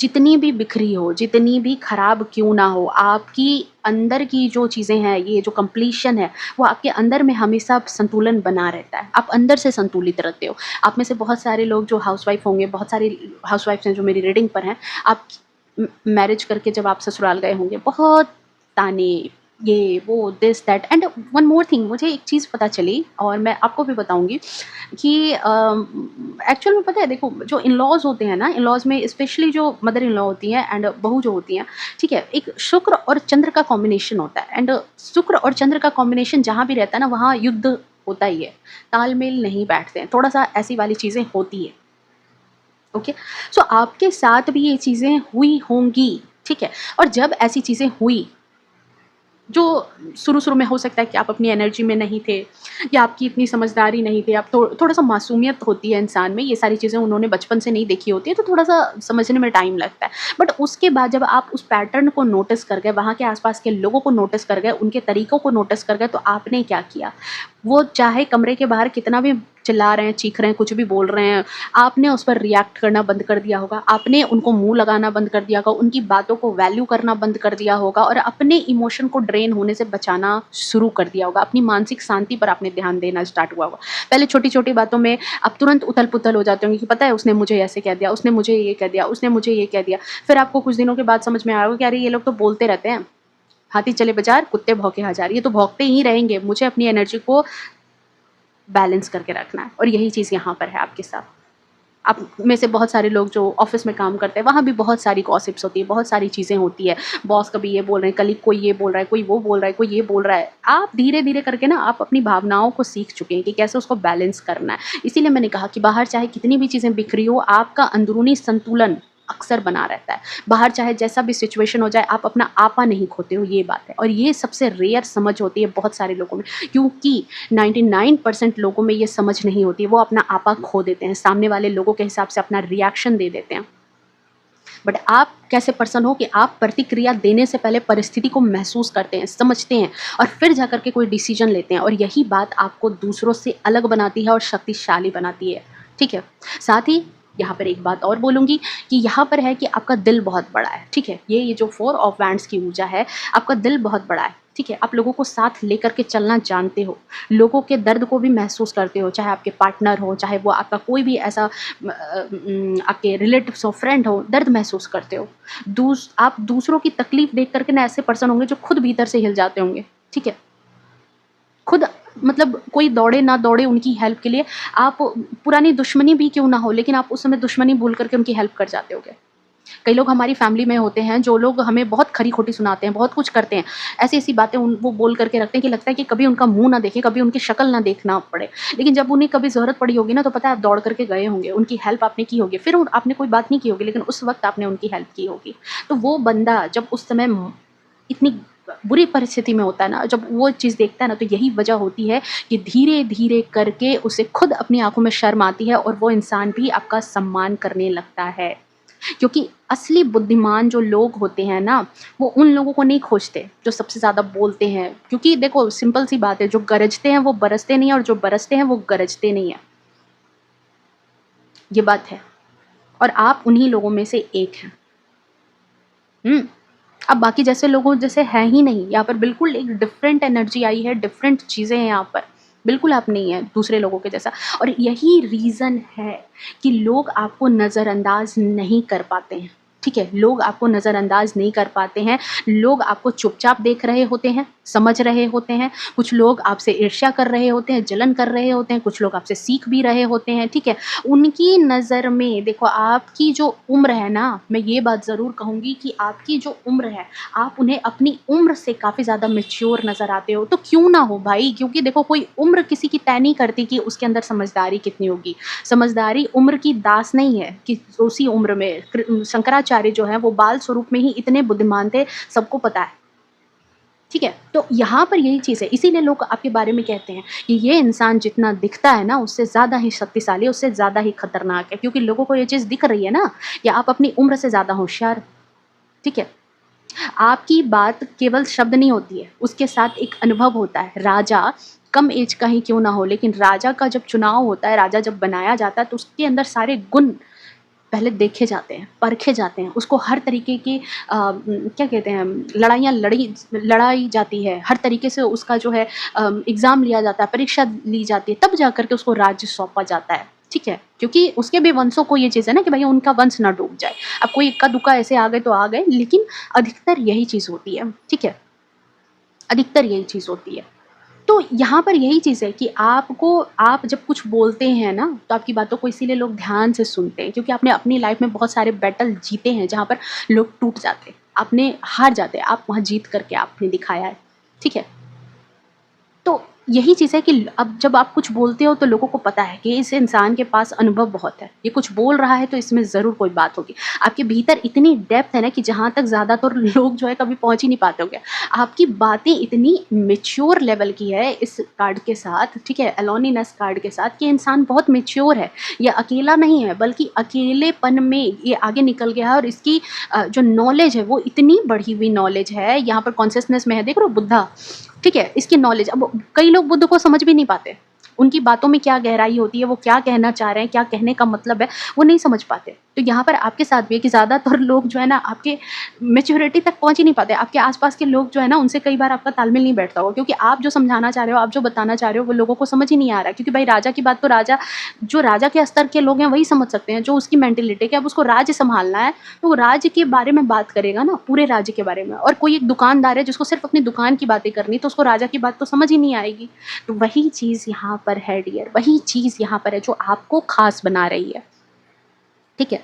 Speaker 1: जितनी भी बिखरी हो, जितनी भी खराब क्यों ना हो, आपकी अंदर की जो चीज़ें हैं, ये जो कंप्लीशन है, वो आपके अंदर में हमेशा संतुलन बना रहता है। आप अंदर से संतुलित रहते हो। आप में से बहुत सारे लोग जो हाउसवाइफ होंगे, बहुत सारी हाउसवाइफ्स हैं जो मेरी रीडिंग पर हैं, आप मैरिज करके जब आप ससुराल गए होंगे, बहुत ताने, ये वो this that and one more thing, मुझे एक चीज़ पता चली और मैं आपको भी बताऊंगी कि एक्चुअल में पता है, देखो जो इन लॉज होते हैं ना, इन लॉज में स्पेशली जो मदर इन लॉ होती हैं एंड बहू जो होती हैं, ठीक है, एक शुक्र और चंद्र का कॉम्बिनेशन होता है, एंड शुक्र और चंद्र का कॉम्बिनेशन जहाँ भी रहता है ना वहाँ युद्ध होता ही है, तालमेल नहीं बैठते हैं, थोड़ा सा ऐसी वाली चीज़ें होती है। ओके, सो आपके साथ भी ये चीज़ें हुई होंगी, ठीक है, और जब ऐसी चीज़ें हुई जो शुरू-शुरू में हो सकता है कि आप अपनी एनर्जी में नहीं थे या आपकी इतनी समझदारी नहीं थी, आप थोड़ा-सा मासूमियत होती है इंसान में, ये सारी चीज़ें उन्होंने बचपन से नहीं देखी होती है, तो थोड़ा-सा समझने में टाइम लगता है। बट उसके बाद जब आप उस पैटर्न को नोटिस कर गए, वहाँ के आस-पास के लोगों को नोटिस कर गए, उनके तरीकों को नोटिस कर गए, तो आपने क्या किया? वो चाहे कमरे के बाहर कितना भी चिल्ला रहे हैं, चीख रहे हैं, कुछ भी बोल रहे हैं, आपने उस पर रिएक्ट करना बंद कर दिया होगा, आपने उनको मुँह लगाना बंद कर दिया होगा, उनकी बातों को वैल्यू करना बंद कर दिया होगा और अपने इमोशन को ड्रेन होने से बचाना शुरू कर दिया होगा। अपनी मानसिक शांति पर आपने ध्यान देना स्टार्ट हुआ होगा। पहले छोटी-छोटी बातों में आप तुरंत उथल-पुथल हो जाते होंगे कि पता है उसने मुझे ऐसे कह दिया, उसने मुझे ये कह दिया, उसने मुझे ये कह दिया। फिर आपको कुछ दिनों के बाद समझ में आया होगा कि अरे ये लोग तो बोलते रहते हैं, हाथी चले बाज़ार, कुत्ते भौंके हज़ार, ये तो भौंकते ही रहेंगे, मुझे अपनी एनर्जी को बैलेंस करके रखना है, और यही चीज़ यहाँ पर है आपके साथ। आप में से बहुत सारे लोग जो ऑफिस में काम करते हैं, वहाँ भी बहुत सारी गॉसिप्स होती है, बहुत सारी चीज़ें होती है। बॉस कभी ये बोल रहे हैं, कलीग कोई ये बोल रहा है, कोई वो बोल रहा है, कोई ये बोल रहा है। आप धीरे-धीरे करके ना आप अपनी भावनाओं को सीख चुके हैं कि कैसे उसको बैलेंस करना है। इसीलिए मैंने कहा कि बाहर चाहे कितनी भी चीज़ें बिखरी हो, आपका अंदरूनी संतुलन अक्सर बना रहता है। बाहर चाहे जैसा भी सिचुएशन हो जाए, आप अपना आपा नहीं खोते हो, ये बात है। और ये सबसे रेयर समझ होती है बहुत सारे लोगों में, क्योंकि 99% लोगों में ये समझ नहीं होती है। वो अपना आपा खो देते हैं, सामने वाले लोगों के हिसाब से अपना रिएक्शन दे देते हैं। बट आप कैसे पर्सन हो कि आप प्रतिक्रिया देने से पहले परिस्थिति को महसूस करते हैं, समझते हैं और फिर जाकर के कोई डिसीजन लेते हैं, और यही बात आपको दूसरों से अलग बनाती है और शक्तिशाली बनाती है, ठीक है। साथ ही यहाँ पर एक बात और बोलूँगी कि यहाँ पर है कि आपका दिल बहुत बड़ा है, ठीक है। ये जो 4 ऑफ वैंड्स की ऊर्जा है, आपका दिल बहुत बड़ा है, ठीक है। आप लोगों को साथ लेकर के चलना जानते हो, लोगों के दर्द को भी महसूस करते हो, चाहे आपके पार्टनर हो, चाहे वो आपका कोई भी ऐसा आपके रिलेटिव्स हो, फ्रेंड हो, दर्द महसूस करते हो। आप दूसरों की तकलीफ देख करके ना ऐसे पर्सन होंगे जो खुद भीतर से हिल जाते होंगे, ठीक है। खुद मतलब कोई दौड़े ना दौड़े उनकी हेल्प के लिए, आप पुरानी दुश्मनी भी क्यों ना हो, लेकिन आप उस समय दुश्मनी भूल करके उनकी हेल्प कर जाते होगे। कई लोग हमारी फैमिली में होते हैं जो लोग हमें बहुत खरी-खोटी सुनाते हैं, बहुत कुछ करते हैं। ऐसी-ऐसी बातें वो बोल कर के रखते हैं कि लगता है कि कभी उनका मुँह ना देखें, कभी उनकी शक्ल ना देखना पड़े। लेकिन जब उन्हें कभी ज़रूरत पड़ी होगी ना, तो पता है आप दौड़ कर के गए होंगे, उनकी हेल्प आपने की होगी। फिर आपने कोई बात नहीं की होगी, लेकिन उस वक़्त आपने उनकी हेल्प की होगी। तो वो बंदा जब उस समय इतनी बुरी परिस्थिति में होता है ना, जब वो चीज़ देखता है ना, तो यही वजह होती है कि धीरे-धीरे करके उसे खुद अपनी आँखों में शर्म आती है और वो इंसान भी आपका सम्मान करने लगता है। क्योंकि असली बुद्धिमान जो लोग होते हैं ना, वो उन लोगों को नहीं खोजते जो सबसे ज़्यादा बोलते हैं। क्योंकि देखो सिंपल सी बात है, जो गरजते हैं वो बरसते नहीं हैं और जो बरसते हैं वो गरजते नहीं हैं। ये बात है और आप उन्हीं लोगों में से एक हैं। हुँ। अब बाकी जैसे लोगों जैसे है ही नहीं, यहाँ पर बिल्कुल एक डिफरेंट एनर्जी आई है, डिफरेंट चीज़ें हैं यहाँ पर। बिल्कुल आप नहीं हैं दूसरे लोगों के जैसा और यही रीज़न है कि लोग आपको नज़रअंदाज़ नहीं कर पाते हैं, ठीक है? लोग आपको नज़रअंदाज़ नहीं कर पाते हैं, लोग आपको चुपचाप देख रहे होते हैं, समझ रहे होते हैं, कुछ लोग आपसे ईर्ष्या कर रहे होते हैं, जलन कर रहे होते हैं, कुछ लोग आपसे सीख भी रहे होते हैं, ठीक है? उनकी नज़र में देखो आपकी जो उम्र है ना, मैं ये बात ज़रूर कहूँगी कि आपकी जो उम्र है, आप उन्हें अपनी उम्र से काफ़ी ज़्यादा मैच्योर नज़र आते हो, तो क्यों ना हो भाई? क्योंकि देखो कोई उम्र किसी की तय नहीं करती कि उसके अंदर समझदारी कितनी होगी। समझदारी उम्र की दास नहीं है कि उसी उम्र में शंकराचार्य जो हैं वो बाल स्वरूप में ही इतने बुद्धिमान थे, सबको पता है। ठीक है? तो यहाँ पर यही चीज़ है, इसीलिए लोग आपके बारे में कहते हैं कि ये इंसान जितना दिखता है ना, उससे ज़्यादा ही शक्तिशाली, उससे ज़्यादा ही खतरनाक है क्योंकि लोगों को ये चीज़ दिख रही है ना कि आप अपनी उम्र से ज़्यादा होशियार हो, ठीक है? आपकी बात केवल शब्द नहीं होती है, उसके साथ एक अनुभव होता है। राजा कम ऐज का ही क्यों ना हो, लेकिन राजा का जब चुनाव होता है, राजा जब बनाया जाता है, तो उसके अंदर सारे गुण पहले देखे जाते हैं, परखे जाते हैं, उसको हर तरीके की क्या कहते हैं लड़ाइयाँ लड़ाई जाती है, हर तरीके से उसका जो है एग्ज़ाम लिया जाता है, परीक्षा ली जाती है, तब जा कर के उसको राज्य सौंपा जाता है, ठीक है? क्योंकि उसके भी वंशों को ये चीज़ है ना कि भई उनका वंश ना डूब जाए। अब कोई इक्का-दुक्का ऐसे आ गए तो आ गए, लेकिन अधिकतर यही चीज़ होती है, ठीक है? अधिकतर यही चीज़ होती है। तो यहाँ पर यही चीज़ है कि आप जब कुछ बोलते हैं ना, तो आपकी बातों को इसीलिए लोग ध्यान से सुनते हैं क्योंकि आपने अपनी लाइफ़ में बहुत सारे बैटल जीते हैं, जहाँ पर लोग टूट जाते हैं, आपने हार जाते हैं, आप वहाँ जीत कर के आपने दिखाया है, ठीक है? तो यही चीज़ है कि अब जब आप कुछ बोलते हो तो लोगों को पता है कि इस इंसान के पास अनुभव बहुत है। ये कुछ बोल रहा है तो इसमें ज़रूर कोई बात होगी। आपके भीतर इतनी डेप्थ है ना कि जहाँ तक ज़्यादातर लोग जो है कभी पहुँच ही नहीं पाते होंगे। आपकी बातें इतनी मैच्योर लेवल की है इस कार्ड के साथ, ठीक है? अलोनीनेस कार्ड के साथ कि इंसान बहुत मैच्योर है। ये अकेला नहीं है बल्कि अकेलेपन में ये आगे निकल गया है और इसकी जो नॉलेज है वो इतनी बढ़ी हुई नॉलेज है। यहाँ पर कॉन्शियसनेस में है, देख रहे हो बुद्धा, ठीक है? इसकी नॉलेज अब कई लोग बुद्ध को समझ भी नहीं पाते। उनकी बातों में क्या गहराई होती है, वो क्या कहना चाह रहे हैं, क्या कहने का मतलब है, वो नहीं समझ पाते। तो यहाँ पर आपके साथ भी है कि ज़्यादातर लोग जो है ना आपके मैच्योरिटी तक पहुँच ही नहीं पाते। आपके आस-पास के लोग जो है ना उनसे कई बार आपका तालमेल नहीं बैठता होगा क्योंकि आप जो समझाना चाह रहे हो, आप जो बताना चाह रहे हो वो लोगों को समझ ही नहीं आ रहा है क्योंकि भाई राजा की बात तो राजा के स्तर के लोग हैं वही समझ सकते हैं, जो उसकी मेंटालिटी है कि अब उसको राज्य सँभालना है, तो वो राज्य के बारे में बात करेगा ना, पूरे राज्य के बारे में और कोई एक दुकानदार है जिसको सिर्फ़ अपनी दुकान की बातें करनी, तो उसको राजा की बात तो समझ ही नहीं आएगी। तो वही चीज़ यहाँ पर है डियर, वही चीज़ यहाँ पर है जो आपको ख़ास बना रही है, ठीक है?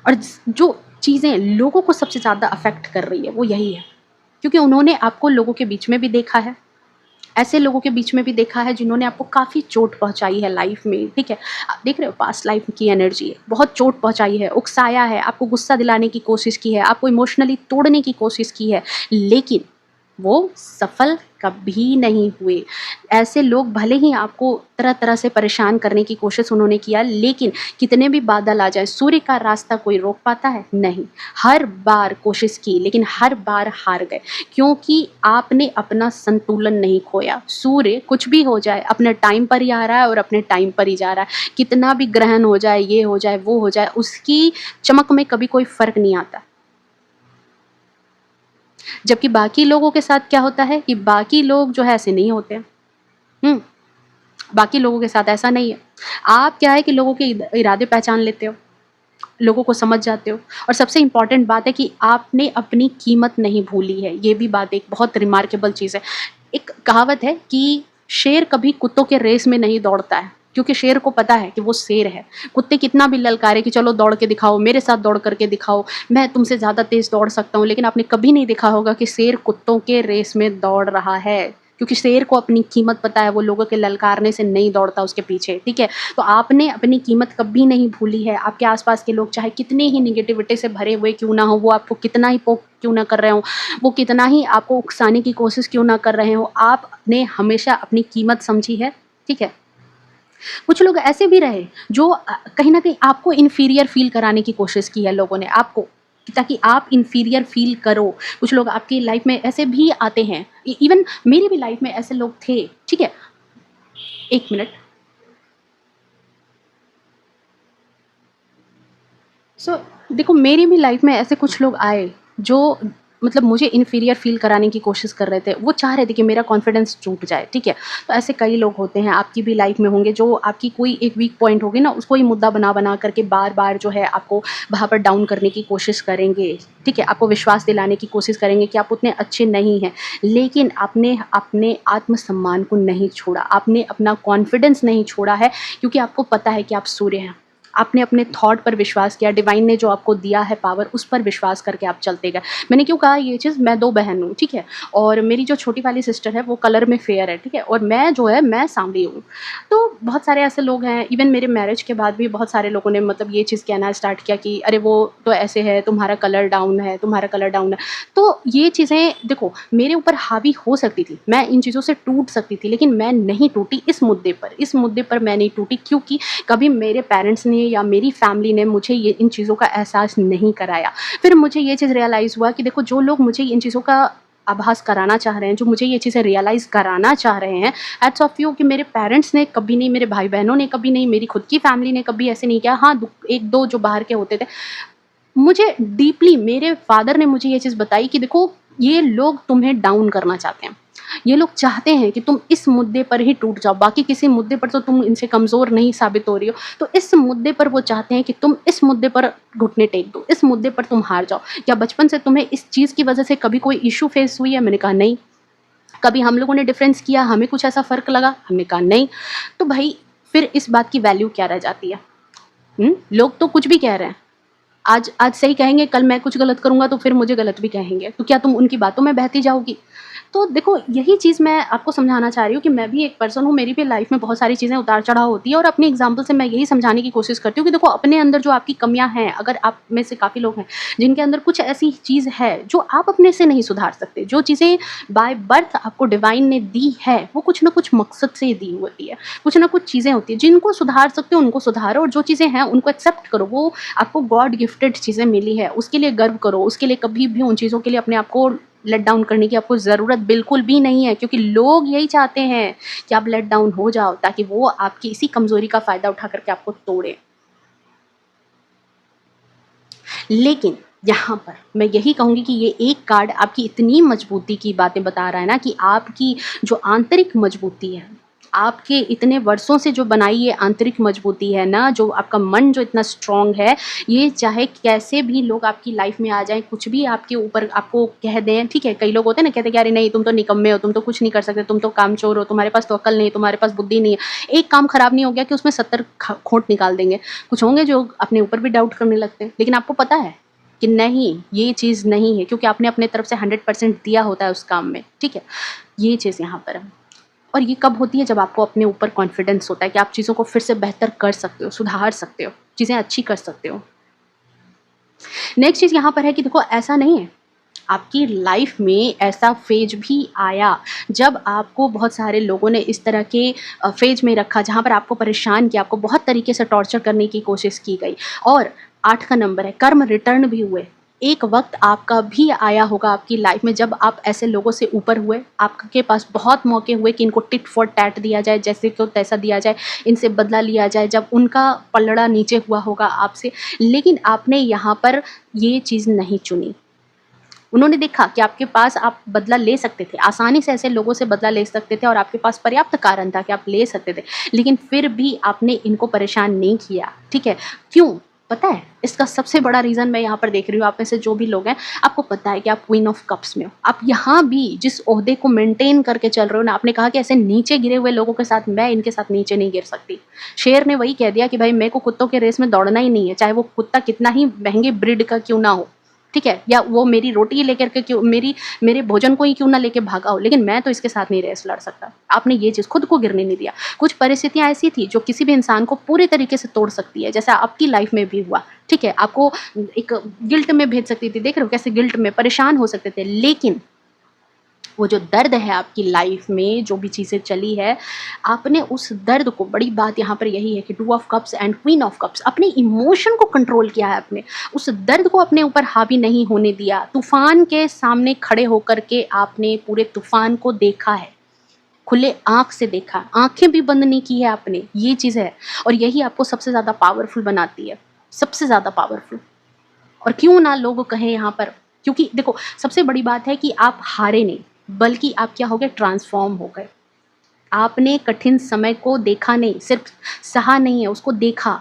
Speaker 1: और जो चीज़ें लोगों को सबसे ज़्यादा अफ़ेक्ट कर रही है, वो यही है। क्योंकि उन्होंने आपको लोगों के बीच में भी देखा है, ऐसे लोगों के बीच में भी देखा है जिन्होंने आपको काफ़ी चोट पहुँचाई है लाइफ़ में, ठीक है? आप देख रहे हो पास्ट लाइफ़ की एनर्जी है, बहुत चोट पहुँचाई है, उकसाया है, आपको गुस्सा दिलाने की कोशिश की है, आपको इमोशनली तोड़ने की कोशिश की है, लेकिन वो सफल कभी नहीं हुए। ऐसे लोग भले ही आपको तरह-तरह से परेशान करने की कोशिश उन्होंने किया, लेकिन कितने भी बादल आ जाए, सूर्य का रास्ता कोई रोक पाता है? नहीं। हर बार कोशिश की, लेकिन हर बार हार गए, क्योंकि आपने अपना संतुलन नहीं खोया। सूर्य कुछ भी हो जाए, अपने टाइम पर ही आ रहा है और अपने टाइम पर ही जा रहा है। कितना भी ग्रहण हो जाए, ये हो जाए, वो हो जाए, उसकी चमक में कभी कोई फ़र्क नहीं आता। जबकि बाकी लोगों के साथ क्या होता है कि बाकी लोग जो है ऐसे नहीं होते हैं। हुँ, बाकी लोगों के साथ ऐसा नहीं है। आप क्या है कि लोगों के इरादे पहचान लेते हो, लोगों को समझ जाते हो और सबसे इम्पोर्टेंट बात है कि आपने अपनी कीमत नहीं भूली है। ये भी बात एक बहुत रिमार्केबल चीज़ है। एक कहावत है कि शेर कभी कुत्तों के रेस में नहीं दौड़ता है, क्योंकि शेर को पता है कि वो शेर है। कुत्ते कितना भी ललकारे कि चलो दौड़ के दिखाओ, मेरे साथ दौड़ करके दिखाओ, मैं तुमसे ज़्यादा तेज़ दौड़ सकता हूँ, लेकिन आपने कभी नहीं देखा होगा कि शेर कुत्तों के रेस में दौड़ रहा है, क्योंकि शेर को अपनी कीमत पता है, वो लोगों के ललकारने से नहीं दौड़ता उसके पीछे, ठीक है। तो आपने अपनी कीमत कभी नहीं भूली है। आपके आसपास के लोग चाहे कितने ही निगेटिविटी से भरे हुए क्यों ना हो, वो आपको कितना ही पोक क्यों ना कर रहे हो, वो कितना ही आपको उकसाने की कोशिश क्यों ना कर रहे हो, आपने हमेशा अपनी कीमत समझी है, ठीक है। कुछ लोग ऐसे भी रहे जो कहीं न कहीं आपको इन्फीरियर फ़ील कराने की कोशिश की है लोगों ने आपको, ताकि आप इन्फीरियर फ़ील करो। कुछ लोग आपकी लाइफ़ में ऐसे भी आते हैं, इवन मेरी भी लाइफ़ में ऐसे लोग थे, ठीक है? 1 मिनट। देखो मेरी भी लाइफ़ में ऐसे कुछ लोग आए जो मतलब मुझे इन्फीरियर फ़ील कराने की कोशिश कर रहे थे। वो चाह रहे थे कि मेरा कॉन्फिडेंस टूट जाए, ठीक है? तो ऐसे कई लोग होते हैं, आपकी भी लाइफ़ में होंगे जो आपकी कोई एक वीक पॉइंट होगी ना, उसको ही मुद्दा बना-बना करके बार-बार जो है आपको वहाँ पर डाउन करने की कोशिश करेंगे, ठीक है? आपको विश्वास दिलाने की कोशिश करेंगे कि आप उतने अच्छे नहीं हैं। लेकिन आपने अपने आत्मसम्मान को नहीं छोड़ा, आपने अपना कॉन्फिडेंस नहीं छोड़ा है, क्योंकि आपको पता है कि आप सूर्य हैं। आपने अपने थॉट पर विश्वास किया, डिवाइन ने जो आपको दिया है पावर, उस पर विश्वास करके आप चलते गए। मैंने क्यों कहा ये चीज़, मैं 2 बहन हूँ, ठीक है? और मेरी जो छोटी वाली सिस्टर है वो कलर में फेयर है, ठीक है? और मैं जो है मैं सांवली हूँ। तो बहुत सारे ऐसे लोग हैं, इवन मेरे मैरिज के बाद भी बहुत सारे लोगों ने मतलब ये चीज़ कहना स्टार्ट किया कि अरे वो तो ऐसे है, तुम्हारा कलर डाउन है, तुम्हारा कलर डाउन है। तो ये चीज़ें देखो मेरे ऊपर हावी हो सकती थी, मैं इन चीज़ों से टूट सकती थी, लेकिन मैं नहीं टूटी इस मुद्दे पर मैं नहीं टूटी, क्योंकि कभी मेरे पेरेंट्स ने या मेरी फैमिली ने मुझे ये इन चीज़ों का एहसास नहीं कराया। फिर मुझे ये चीज़ रियलाइज़ हुआ कि देखो जो लोग मुझे इन चीज़ों का आभास कराना चाह रहे हैं, जो मुझे ये चीज़ें रियलाइज़ कराना चाह रहे हैं, हैट्स ऑफ यू कि मेरे पेरेंट्स ने कभी नहीं, मेरे भाई-बहनों ने कभी नहीं, मेरी खुद की फैमिली ने कभी ऐसे नहीं किया। हाँ, दु 1-2 जो बाहर के होते थे, मुझे डीपली मेरे फादर ने मुझे ये चीज़ बताई कि देखो ये लोग तुम्हें डाउन करना चाहते हैं। ये लोग चाहते हैं कि तुम इस मुद्दे पर ही टूट जाओ, बाकी किसी मुद्दे पर तो तुम इनसे कमज़ोर नहीं साबित हो रही हो। तो इस मुद्दे पर वो चाहते हैं कि तुम इस मुद्दे पर घुटने टेक दो, इस मुद्दे पर तुम हार जाओ। क्या बचपन से तुम्हें इस चीज़ की वज़ह से कभी कोई इश्यू फेस हुई है? मैंने कहा नहीं। कभी हम लोगों ने डिफ़रेंस किया, हमें कुछ ऐसा फ़र्क लगा? हमने कहा नहीं। तो भाई फिर इस बात की वैल्यू क्या रह जाती है? लोग तो कुछ भी कह रहे हैं। आज आज सही कहेंगे, कल मैं कुछ गलत करूँगा तो फिर मुझे गलत भी कहेंगे। तो क्या तुम उनकी बातों में बहती जाओगी? तो देखो यही चीज़ मैं आपको समझाना चाह रही हूँ कि मैं भी एक पर्सन हूँ, मेरी भी लाइफ़ में बहुत सारी चीज़ें उतार-चढ़ाव होती है, और अपने एग्ज़ाम्पल से मैं यही समझाने की कोशिश करती हूँ कि देखो अपने अंदर जो आपकी कमियाँ हैं, अगर आप में से काफ़ी लोग हैं जिनके अंदर कुछ ऐसी चीज़ है जो आप अपने से नहीं सुधार सकते, जो चीज़ें बाय बर्थ आपको डिवाइन ने दी है, वो कुछ न कुछ मकसद से दी होती है। कुछ न कुछ चीज़ें होती हैं, जिनको सुधार सकते हो उनको सुधारो, और जो चीज़ें हैं उनको एक्सेप्ट करो। वो आपको गॉड गिफ्टेड चीज़ें मिली है, उसके लिए गर्व करो, उसके लिए कभी भी उन चीज़ों के लिए अपने आप को लेट डाउन करने की आपको ज़रूरत बिल्कुल भी नहीं है, क्योंकि लोग यही चाहते हैं कि आप लेट डाउन हो जाओ, ताकि वो आपकी इसी कमज़ोरी का फ़ायदा उठा करके आपको तोड़ें। लेकिन यहाँ पर मैं यही कहूँगी कि ये एक कार्ड आपकी इतनी मजबूती की बातें बता रहा है ना, कि आपकी जो आंतरिक मजबूती है, आपके इतने वर्षों से जो बनाई ये आंतरिक मजबूती है ना, जो आपका मन जो इतना स्ट्रॉन्ग है, ये चाहे कैसे भी लोग आपकी लाइफ में आ जाएँ, कुछ भी आपके ऊपर आपको कह दें, ठीक है? कई लोग होते हैं ना, कहते हैं कि अरे नहीं तुम तो निकम्मे हो, तुम तो कुछ नहीं कर सकते, तुम तो कामचोर हो, तुम्हारे पास तो अक्ल नहीं है, तुम्हारे पास बुद्धि नहीं है। एक काम खराब नहीं हो गया कि उसमें 70 ख खोट निकाल देंगे। कुछ होंगे जो अपने ऊपर भी डाउट करने लगते हैं, लेकिन आपको पता है कि नहीं, ये चीज़ नहीं है, क्योंकि आपने अपने तरफ से 100% दिया होता है उस काम में, ठीक है? ये चीज़ यहाँ पर है। और ये कब होती है? जब आपको अपने ऊपर कॉन्फिडेंस होता है कि आप चीज़ों को फिर से बेहतर कर सकते हो, सुधार सकते हो, चीज़ें अच्छी कर सकते हो। नेक्स्ट चीज़ यहाँ पर है कि देखो ऐसा नहीं है, आपकी लाइफ में ऐसा फेज भी आया जब आपको बहुत सारे लोगों ने इस तरह के फेज में रखा, जहाँ पर आपको परेशान किया, आपको बहुत तरीके से टॉर्चर करने की कोशिश की गई। और 8 का नंबर है, कर्म रिटर्न भी हुए। एक वक्त आपका भी आया होगा आपकी लाइफ में जब आप ऐसे लोगों से ऊपर हुए, आपके पास बहुत मौके हुए कि इनको टिट फॉर टैट दिया जाए, जैसे को तैसा दिया जाए, इनसे बदला लिया जाए, जब उनका पलड़ा नीचे हुआ होगा आपसे। लेकिन आपने यहाँ पर ये चीज़ नहीं चुनी। उन्होंने देखा कि आपके पास आप बदला ले सकते थे, आसानी से ऐसे लोगों से बदला ले सकते थे, और आपके पास पर्याप्त कारण था कि आप ले सकते थे, लेकिन फिर भी आपने इनको परेशान नहीं किया, ठीक है? क्यों? पता है इसका सबसे बड़ा रीज़न मैं यहाँ पर देख रही हूँ, आप में से जो भी लोग हैं, आपको पता है कि आप क्वीन ऑफ कप्स में हो। आप यहाँ भी जिस ओहदे को मेंटेन करके चल रहे हो ना, आपने कहा कि ऐसे नीचे गिरे हुए लोगों के साथ मैं इनके साथ नीचे नहीं गिर सकती। शेर ने वही कह दिया कि भाई मेरे को कुत्तों के रेस में दौड़ना ही नहीं है, चाहे वो कुत्ता कितना ही महंगे ब्रीड का क्यों ना हो, ठीक है, या वो मेरी रोटी लेकर के क्यों, मेरे भोजन को ही क्यों ना लेके भागा हो, लेकिन मैं तो इसके साथ नहीं रेस लड़ सकता। आपने ये चीज़ खुद को गिरने नहीं दिया। कुछ परिस्थितियां ऐसी थी जो किसी भी इंसान को पूरे तरीके से तोड़ सकती है, जैसा आपकी लाइफ में भी हुआ, ठीक है, आपको एक गिल्ट में भेज सकती थी, देख रहे हो कैसे गिल्ट में परेशान हो सकते थे, लेकिन वो जो दर्द है आपकी लाइफ में, जो भी चीज़ें चली है, आपने उस दर्द को, बड़ी बात यहाँ पर यही है कि two of cups and queen of cups, अपने इमोशन को कंट्रोल किया है आपने, उस दर्द को अपने ऊपर हावी नहीं होने दिया। तूफान के सामने खड़े होकर के आपने पूरे तूफान को देखा है, खुले आँख से देखा, आंखें भी बंद नहीं की है आपने, ये चीज़ है। और यही आपको सबसे ज़्यादा पावरफुल बनाती है, सबसे ज़्यादा पावरफुल। और क्यों ना लोग कहें यहाँ पर, क्योंकि देखो सबसे बड़ी बात है कि आप हारे नहीं, बल्कि आप क्या हो गए, ट्रांसफॉर्म हो गए। आपने कठिन समय को देखा नहीं, सिर्फ सहा नहीं है, उसको देखा।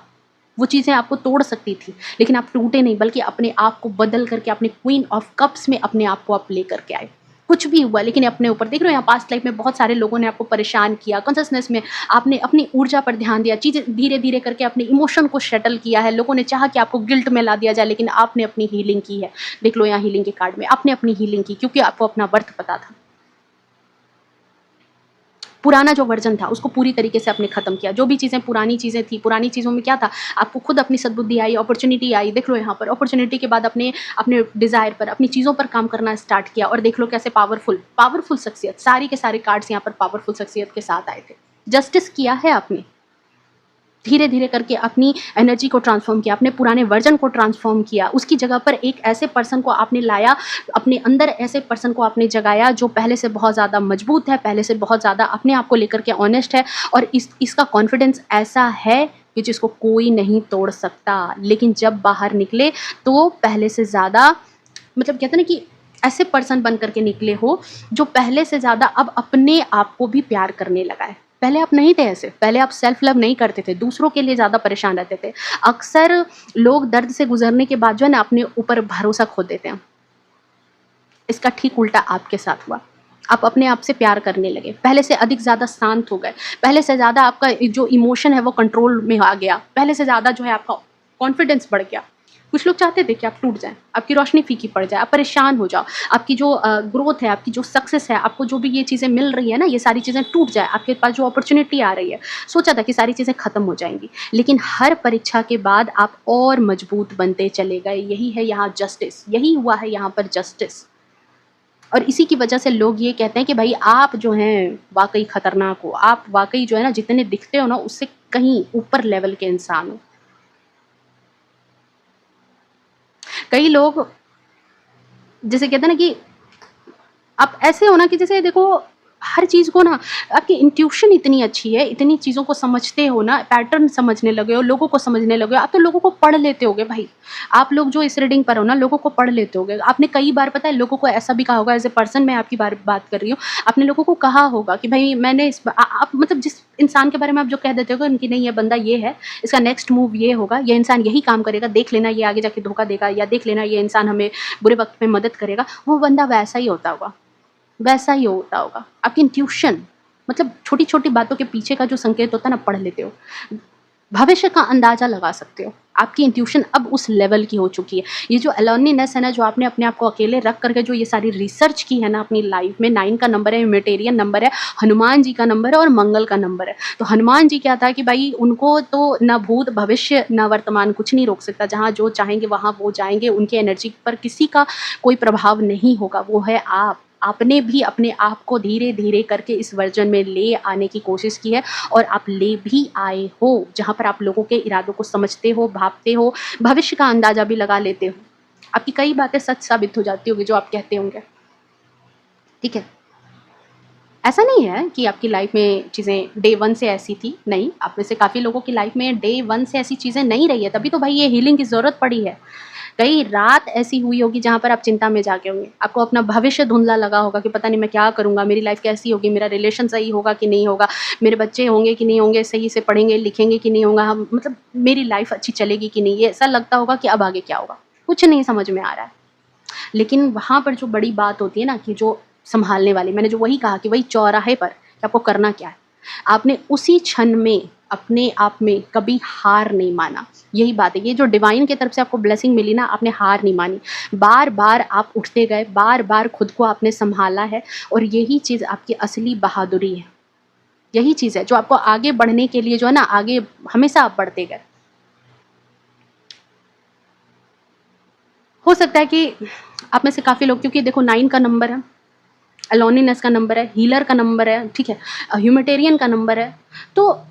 Speaker 1: वो चीज़ें आपको तोड़ सकती थी, लेकिन आप टूटे नहीं, बल्कि अपने आप को बदल करके अपने क्वीन ऑफ कप्स में अपने आप को आप ले करके आए। कुछ भी हुआ लेकिन अपने ऊपर, देख रहे हो यहाँ पास्ट लाइफ में बहुत सारे लोगों ने आपको परेशान किया, कॉन्शसनेस में आपने अपनी ऊर्जा पर ध्यान दिया, चीज़ें धीरे धीरे करके अपने इमोशन को सेटल किया है। लोगों ने चाहा कि आपको गिल्ट में ला दिया जाए, लेकिन आपने अपनी हीलिंग की है। देख लो यहाँ हीलिंग के कार्ड में आपने अपनी हीलिंग की, क्योंकि आपको अपना वर्थ पता था। पुराना जो वर्जन था उसको पूरी तरीके से आपने खत्म किया। जो भी चीज़ें पुरानी चीज़ें थी, पुरानी चीज़ों में क्या था, आपको खुद अपनी सद्बुद्धि आई, अपॉर्चुनिटी आई। देख लो यहाँ पर अपॉर्चुनिटी के बाद अपने अपने डिज़ायर पर, अपनी चीज़ों पर काम करना स्टार्ट किया, और देख लो कैसे पावरफुल पावरफुल शख्सियत, सारी के सारे कार्ड्स यहाँ पर पावरफुल शख्सियत के साथ आए थे। जस्टिस किया है आपने, धीरे धीरे करके अपनी एनर्जी को ट्रांसफॉर्म किया, अपने पुराने वर्जन को ट्रांसफॉर्म किया, उसकी जगह पर एक ऐसे पर्सन को आपने लाया, अपने अंदर ऐसे पर्सन को आपने जगाया जो पहले से बहुत ज़्यादा मजबूत है, पहले से बहुत ज़्यादा अपने आप को लेकर के ऑनेस्ट है, और इसका कॉन्फिडेंस ऐसा है कि जिसको कोई नहीं तोड़ सकता। लेकिन जब बाहर निकले तो पहले से ज़्यादा, मतलब कहते हैं ना कि ऐसे पर्सन बन करके निकले हो जो पहले से ज़्यादा अब अपने आप को भी प्यार करने लगा है। पहले आप नहीं थे ऐसे, पहले आप सेल्फ लव नहीं करते थे, दूसरों के लिए ज़्यादा परेशान रहते थे। अक्सर लोग दर्द से गुजरने के बाद जो है ना अपने ऊपर भरोसा खो देते हैं। इसका ठीक उल्टा आपके साथ हुआ। आप अपने आप से प्यार करने लगे, पहले से अधिक ज़्यादा शांत हो गए, पहले से ज़्यादा आपका जो इमोशन है वो कंट्रोल में आ गया, पहले से ज़्यादा जो है आपका कॉन्फिडेंस बढ़ गया। कुछ लोग चाहते थे कि आप टूट जाएं, आपकी रोशनी फीकी पड़ जाए, आप परेशान हो जाओ, आपकी जो ग्रोथ है, आपकी जो सक्सेस है, आपको जो भी ये चीज़ें मिल रही है ना, ये सारी चीज़ें टूट जाए, आपके पास जो अपॉर्चुनिटी आ रही है, सोचा था कि सारी चीज़ें खत्म हो जाएंगी, लेकिन हर परीक्षा के बाद आप और मजबूत बनते चले गए। यही है यहाँ जस्टिस, यही हुआ है यहाँ पर जस्टिस। और इसी की वजह से लोग ये कहते हैं कि भाई आप जो हैं वाकई खतरनाक हो, आप वाकई जो है ना जितने दिखते हो ना उससे कहीं ऊपर लेवल के इंसान हो। कई लोग जैसे कहते हैं ना कि आप ऐसे हो ना कि जैसे देखो हर चीज़ को ना, आपकी इंट्यूशन इतनी अच्छी है, इतनी चीज़ों को समझते हो ना, पैटर्न समझने लगे हो, लोगों को समझने लगे हो। आप तो लोगों को पढ़ लेते होगे भाई, आप लोग जो इस रीडिंग पर हो ना लोगों को पढ़ लेते होगे। आपने कई बार, पता है, लोगों को ऐसा भी कहा होगा, एज ए पर्सन मैं आपकी बात कर रही हूँ, आपने लोगों को कहा होगा कि भाई मैंने आप मतलब जिस इंसान के बारे में आप जो कह देते हो उनकी नहीं, ये बंदा ये है, इसका नेक्स्ट मूव ये होगा, ये इंसान यही काम करेगा, देख लेना ये आगे जाके धोखा देगा, या देख लेना ये इंसान हमें बुरे वक्त में मदद करेगा, वो बंदा वैसा ही होता होगा, वैसा ही होता होगा। आपकी इंट्यूशन, मतलब छोटी छोटी बातों के पीछे का जो संकेत होता है ना, पढ़ लेते हो, भविष्य का अंदाजा लगा सकते हो। आपकी इंट्यूशन अब उस लेवल की हो चुकी है। ये जो अलोनीनेस है ना, जो आपने अपने आप को अकेले रख करके जो ये सारी रिसर्च की है ना अपनी लाइफ में, 9 का नंबर है, ह्यूमैनिटेरियन नंबर है, हनुमान जी का नंबर है और मंगल का नंबर है। तो हनुमान जी क्या था कि भाई उनको तो न भूत भविष्य न वर्तमान कुछ नहीं रोक सकता, जहाँ जो चाहेंगे वहाँ वो जाएंगे, उनकी एनर्जी पर किसी का कोई प्रभाव नहीं होगा। वो है आप। आपने भी अपने आप को धीरे धीरे करके इस वर्जन में ले आने की कोशिश की है, और आप ले भी आए हो, जहाँ पर आप लोगों के इरादों को समझते हो, भापते हो, भविष्य का अंदाजा भी लगा लेते हो। आपकी कई बातें सच साबित हो जाती होगी जो आप कहते होंगे, ठीक है। ऐसा नहीं है कि आपकी लाइफ में चीज़ें डे 1 से ऐसी थी, नहीं, आप में से काफ़ी लोगों की लाइफ में डे 1 से ऐसी चीज़ें नहीं रही है, तभी तो भाई ये हीलिंग की ज़रूरत पड़ी है। कई रात ऐसी हुई होगी जहाँ पर आप चिंता में जागे होंगे, आपको अपना भविष्य धुंधला लगा होगा कि पता नहीं मैं क्या करूँगा, मेरी लाइफ कैसी होगी, मेरा रिलेशन सही होगा कि नहीं होगा, मेरे बच्चे होंगे कि नहीं होंगे, सही से पढ़ेंगे लिखेंगे कि नहीं होगा, हम मतलब मेरी लाइफ अच्छी चलेगी कि नहीं, ये ऐसा लगता होगा कि अब आगे क्या होगा, कुछ नहीं समझ में आ रहा है। लेकिन वहाँ पर जो बड़ी बात होती है ना कि जो संभालने वाली, मैंने जो वही कहा कि वही चौराहे पर कि आपको करना क्या है, आपने उसी क्षण में अपने आप में कभी हार नहीं माना। यही बात है, ये जो डिवाइन की तरफ से आपको ब्लेसिंग मिली ना, आपने हार नहीं मानी, बार बार आप उठते गए, बार बार खुद को आपने संभाला है, और यही चीज़ आपकी असली बहादुरी है। यही चीज़ है जो आपको आगे बढ़ने के लिए जो है ना, आगे हमेशा आप बढ़ते गए। हो सकता है कि आप में से काफ़ी लोग, क्योंकि देखो 9 का नंबर है, अलोनीनेस का नंबर है, हीलर का नंबर है, ठीक है, ह्यूमैटेरियन का नंबर है, तो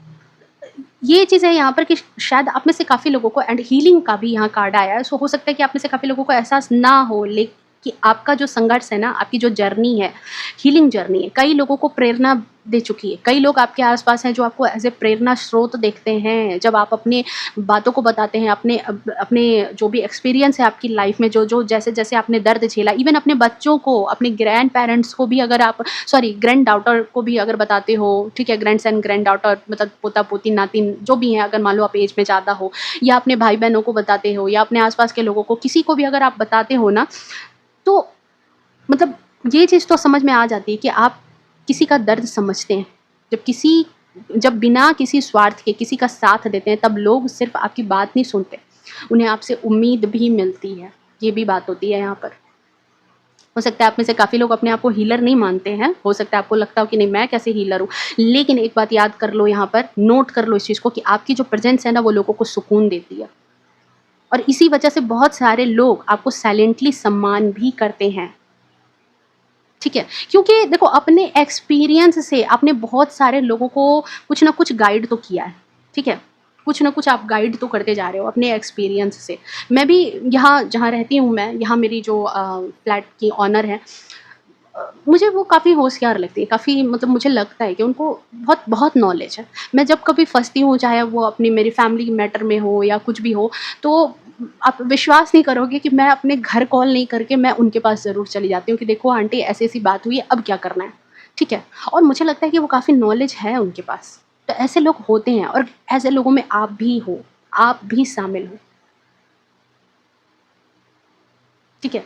Speaker 1: ये चीज़ है यहाँ पर कि शायद आप में से काफ़ी लोगों को, एंड हीलिंग का भी यहाँ कार्ड आया है, सो हो सकता है कि आप में से काफ़ी लोगों को एहसास ना हो, लेकिन कि आपका जो संघर्ष है ना, आपकी जो जर्नी है, हीलिंग जर्नी है, कई लोगों को प्रेरणा दे चुकी है। कई लोग आपके आसपास हैं जो आपको एज ए प्रेरणा स्रोत देखते हैं, जब आप अपने बातों को बताते हैं, अपने जो भी एक्सपीरियंस है आपकी लाइफ में, जो जो जैसे जैसे आपने दर्द झेला, इवन अपने बच्चों को, अपने ग्रैंड पेरेंट्स को भी अगर आप, सॉरी ग्रैंड डॉटर को भी अगर बताते हो, ठीक है, ग्रैंड सन ग्रैंड डॉटर मतलब पोता पोती नातिन जो भी हैं, अगर मान लो आप एज में ज़्यादा हो, या अपने भाई बहनों को बताते हो, या अपने आसपास के लोगों को, किसी को भी अगर आप बताते हो ना, तो मतलब ये चीज़ तो समझ में आ जाती है कि आप किसी का दर्द समझते हैं। जब बिना किसी स्वार्थ के किसी का साथ देते हैं, तब लोग सिर्फ आपकी बात नहीं सुनते, उन्हें आपसे उम्मीद भी मिलती है। ये भी बात होती है यहाँ पर। हो सकता है आप में से काफ़ी लोग अपने आप को हीलर नहीं मानते हैं, हो सकता है आपको लगता हो कि नहीं मैं कैसे हीलर हूँ, लेकिन एक बात याद कर लो, यहाँ पर नोट कर लो इस चीज़ को कि आपकी जो प्रेजेंस है ना, वो लोगों को सुकून देती है, और इसी वजह से बहुत सारे लोग आपको साइलेंटली सम्मान भी करते हैं, ठीक है, क्योंकि देखो अपने एक्सपीरियंस से आपने बहुत सारे लोगों को कुछ ना कुछ गाइड तो किया है, ठीक है, कुछ ना कुछ आप गाइड तो करते जा रहे हो अपने एक्सपीरियंस से। मैं भी यहाँ जहाँ रहती हूँ, मैं यहाँ मेरी जो फ्लैट की ऑनर है, मुझे वो काफ़ी होशियार लगती है, काफ़ी मतलब मुझे लगता है कि उनको बहुत बहुत नॉलेज है। मैं जब कभी फंसती हूँ, चाहे वो अपनी मेरी फैमिली मैटर में हो या कुछ भी हो, तो आप विश्वास नहीं करोगे कि मैं अपने घर कॉल नहीं करके मैं उनके पास ज़रूर चली जाती हूँ कि देखो आंटी ऐसी-ऐसी बात हुई है, अब क्या करना है? ठीक है? और मुझे लगता है कि वो काफ़ी नॉलेज है उनके पास। तो ऐसे लोग होते हैं, और ऐसे लोगों में आप भी हो, आप भी शामिल हो। ठीक है?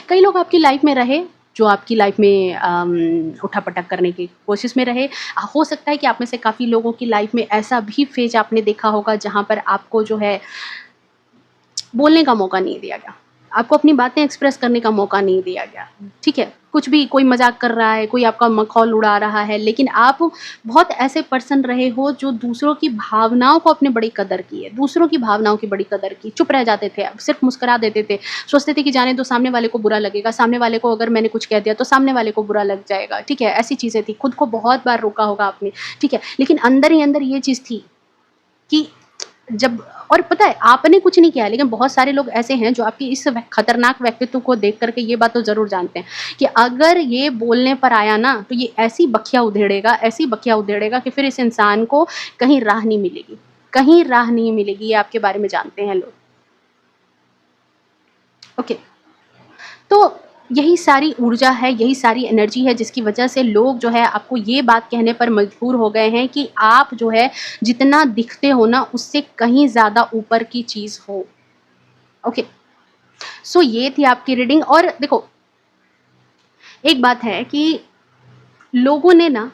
Speaker 1: कई लोग आपकी लाइफ में रहे, जो आपकी लाइफ में उठा-पटक करने की कोशिश में रहे। हो सकता है कि आप में से काफ़ी लोगों की लाइफ में ऐसा भी फ़ेज़ आपने देखा होगा जहाँ पर आपको जो है बोलने का मौका नहीं दिया गया। आपको अपनी बातें एक्सप्रेस करने का मौका नहीं दिया गया, ठीक है? कुछ भी कोई मज़ाक कर रहा है, कोई आपका मखौल उड़ा रहा है, लेकिन आप बहुत ऐसे पर्सन रहे हो जो दूसरों की भावनाओं को आपने बड़ी कदर की है, दूसरों की भावनाओं की बड़ी कदर की, चुप रह जाते थे, सिर्फ़ मुस्कुरा देते थे, सोचते थे कि जाने दो सामने वाले को बुरा लगेगा, सामने वाले को अगर मैंने कुछ कह दिया तो सामने वाले को बुरा लग जाएगा, ठीक है? ऐसी चीज़ें थी, खुद को बहुत बार रोका होगा आपने, ठीक है? लेकिन अंदर ही अंदर ये चीज़ थी कि जब, और पता है आपने कुछ नहीं किया, लेकिन बहुत सारे लोग ऐसे हैं जो आपकी इस खतरनाक व्यक्तित्व को देख करके ये बात तो ज़रूर जानते हैं कि अगर ये बोलने पर आया ना, तो ये ऐसी बखिया उधेड़ेगा, ऐसी बखिया उधेड़ेगा कि फिर इस इंसान को कहीं राह नहीं मिलेगी, कहीं राह नहीं मिलेगी। ये आपके बारे में जानते हैं लोग। ओके, तो यही सारी ऊर्जा है, यही सारी एनर्जी है जिसकी वजह से लोग जो है आपको ये बात कहने पर मजबूर हो गए हैं कि आप जो है जितना दिखते हो ना, उससे कहीं ज़्यादा ऊपर की चीज़ हो। ओके, सो ये थी आपकी रीडिंग। और देखो एक बात है कि लोगों ने ना,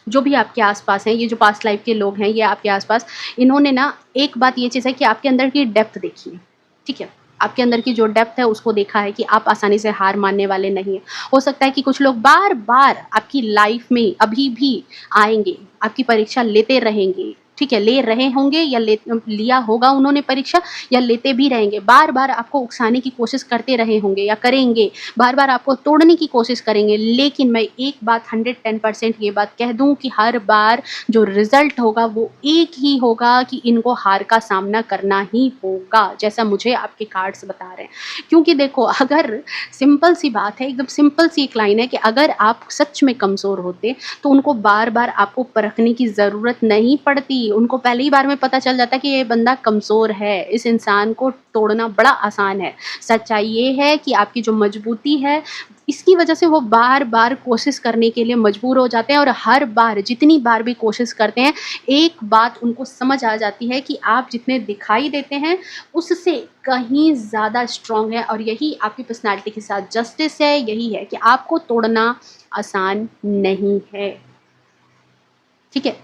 Speaker 1: जो भी आपके आसपास हैं, ये जो पास्ट लाइफ के लोग हैं, ये आपके आसपास, इन्होंने ना एक बात ये चीज़ है कि आपके अंदर की डेप्थ देखी है, ठीक है? आपके अंदर की जो डेप्थ है उसको देखा है कि आप आसानी से हार मानने वाले नहीं हैं। हो सकता है कि कुछ लोग बार-बार आपकी लाइफ में अभी भी आएँगे, आपकी परीक्षा लेते रहेंगे, ठीक है? ले रहे होंगे या लिया होगा उन्होंने परीक्षा, या लेते भी रहेंगे। बार-बार आपको उकसाने की कोशिश करते रहे होंगे या करेंगे, बार-बार आपको तोड़ने की कोशिश करेंगे। लेकिन मैं एक बात 110% ये बात कह दूँ कि हर बार जो रिज़ल्ट होगा वो एक ही होगा कि इनको हार का सामना करना ही होगा, जैसा मुझे आपके कार्ड्स बता रहे हैं। क्योंकि देखो अगर सिंपल सी बात है, एकदम सिंपल सी एक लाइन है कि अगर आप सच में कमज़ोर होते, तो उनको बार-बार आपको परखने की ज़रूरत नहीं पड़ती। ही उनको पहली ही बार में पता चल जाता है कि ये बंदा कमज़ोर है, इस इंसान को तोड़ना बड़ा आसान है। सच्चाई ये है कि आपकी जो मजबूती है, इसकी वजह से वो बार-बार कोशिश करने के लिए मजबूर हो जाते हैं और हर बार जितनी बार भी कोशिश करते हैं, एक बात उनको समझ आ जाती है कि आप जितने दिखाई देते हैं, उससे कहीं ज़्यादा स्ट्रॉन्ग है और यही आपकी पर्सनैलिटी के साथ जस्टिस है, यही है कि आपको तोड़ना आसान नहीं है। ठीक है?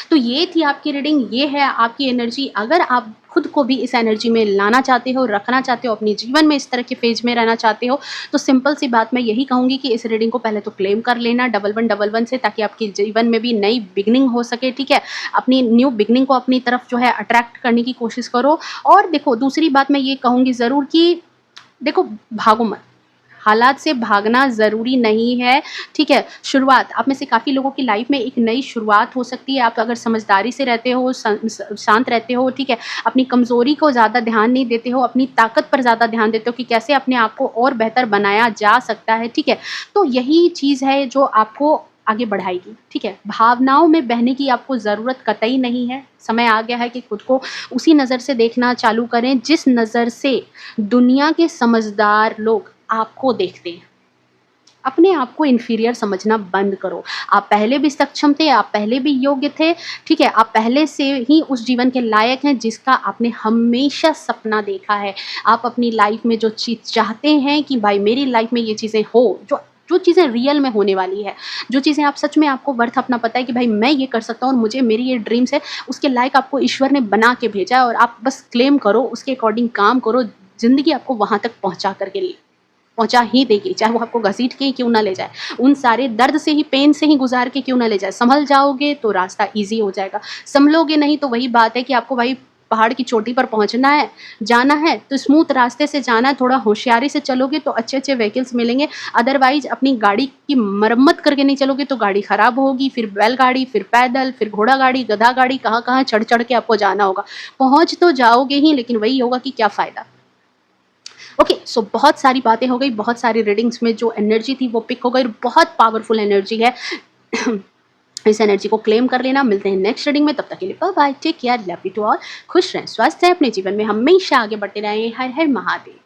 Speaker 1: तो ये थी आपकी रीडिंग, ये है आपकी एनर्जी। अगर आप खुद को भी इस एनर्जी में लाना चाहते हो, रखना चाहते हो, अपने जीवन में इस तरह के फेज में रहना चाहते हो, तो सिंपल सी बात मैं यही कहूँगी कि इस रीडिंग को पहले तो क्लेम कर लेना 1111 से, ताकि आपके जीवन में भी नई बिगनिंग हो सके। ठीक है? अपनी न्यू बिगनिंग को अपनी तरफ जो है अट्रैक्ट करने की कोशिश करो। और देखो, दूसरी बात मैं ये कहूँगी ज़रूर कि देखो, भागो मत। हालात से भागना ज़रूरी नहीं है। ठीक है? शुरुआत आप में से काफ़ी लोगों की लाइफ में एक नई शुरुआत हो सकती है। आप अगर समझदारी से रहते हो, शांत रहते हो, ठीक है? अपनी कमज़ोरी को ज़्यादा ध्यान नहीं देते हो, अपनी ताकत पर ज़्यादा ध्यान देते हो कि कैसे अपने आप को और बेहतर बनाया जा सकता है। ठीक है? तो यही चीज़ है जो आपको आगे बढ़ाएगी। ठीक है? भावनाओं में बहने की आपको ज़रूरत कतई नहीं है। समय आ गया है कि खुद को उसी नज़र से देखना चालू करें, जिस नज़र से दुनिया के समझदार लोग आपको देखते हैं। अपने आप को इन्फीरियर समझना बंद करो। आप पहले भी सक्षम थे, आप पहले भी योग्य थे। ठीक है? आप पहले से ही उस जीवन के लायक हैं जिसका आपने हमेशा सपना देखा है। आप अपनी लाइफ में जो चीज़ चाहते हैं कि भाई मेरी लाइफ में ये चीज़ें हो, जो जो चीज़ें रियल में होने वाली है, जो चीज़ें आप सच में आपको वर्थ अपना पता है कि भाई मैं ये कर सकता हूँ और मुझे मेरी ये ड्रीम्स है, उसके लायक आपको ईश्वर ने बना के भेजा है और आप बस क्लेम करो, उसके अकॉर्डिंग काम करो। ज़िंदगी आपको वहाँ तक पहुँचा ही देगी, चाहे वो आपको घसीट के ही क्यों ना ले जाए, उन सारे दर्द से ही, पेन से ही गुज़ार के क्यों ना ले जाए। सँभल जाओगे तो रास्ता ईज़ी हो जाएगा, सँभलोगे नहीं तो वही बात है कि आपको भाई पहाड़ की चोटी पर पहुँचना है, जाना है तो स्मूथ रास्ते से जाना है, थोड़ा होशियारी से चलोगे तो अच्छे-अच्छे व्हीकल्स मिलेंगे। अदरवाइज़ अपनी गाड़ी की मरम्मत करके नहीं चलोगे तो गाड़ी ख़राब होगी, फिर बैलगाड़ी, फिर पैदल, फिर घोड़ा गाड़ी, गधा गाड़ी, कहाँ-कहाँ चढ़-चढ़ के आपको जाना होगा। पहुँच तो जाओगे ही, लेकिन वही होगा कि क्या फ़ायदा। ओके, सो बहुत सारी बातें हो गई, बहुत सारी रीडिंग्स में जो एनर्जी थी वो पिक हो गई, बहुत पावरफुल एनर्जी है। इस एनर्जी को क्लेम कर लेना। मिलते हैं नेक्स्ट रीडिंग में, तब तक के लिए bye bye, take care, love you to all. खुश रहें, स्वस्थ रहें, अपने जीवन में हमेशा आगे बढ़ते रहें। हर हर महादेव।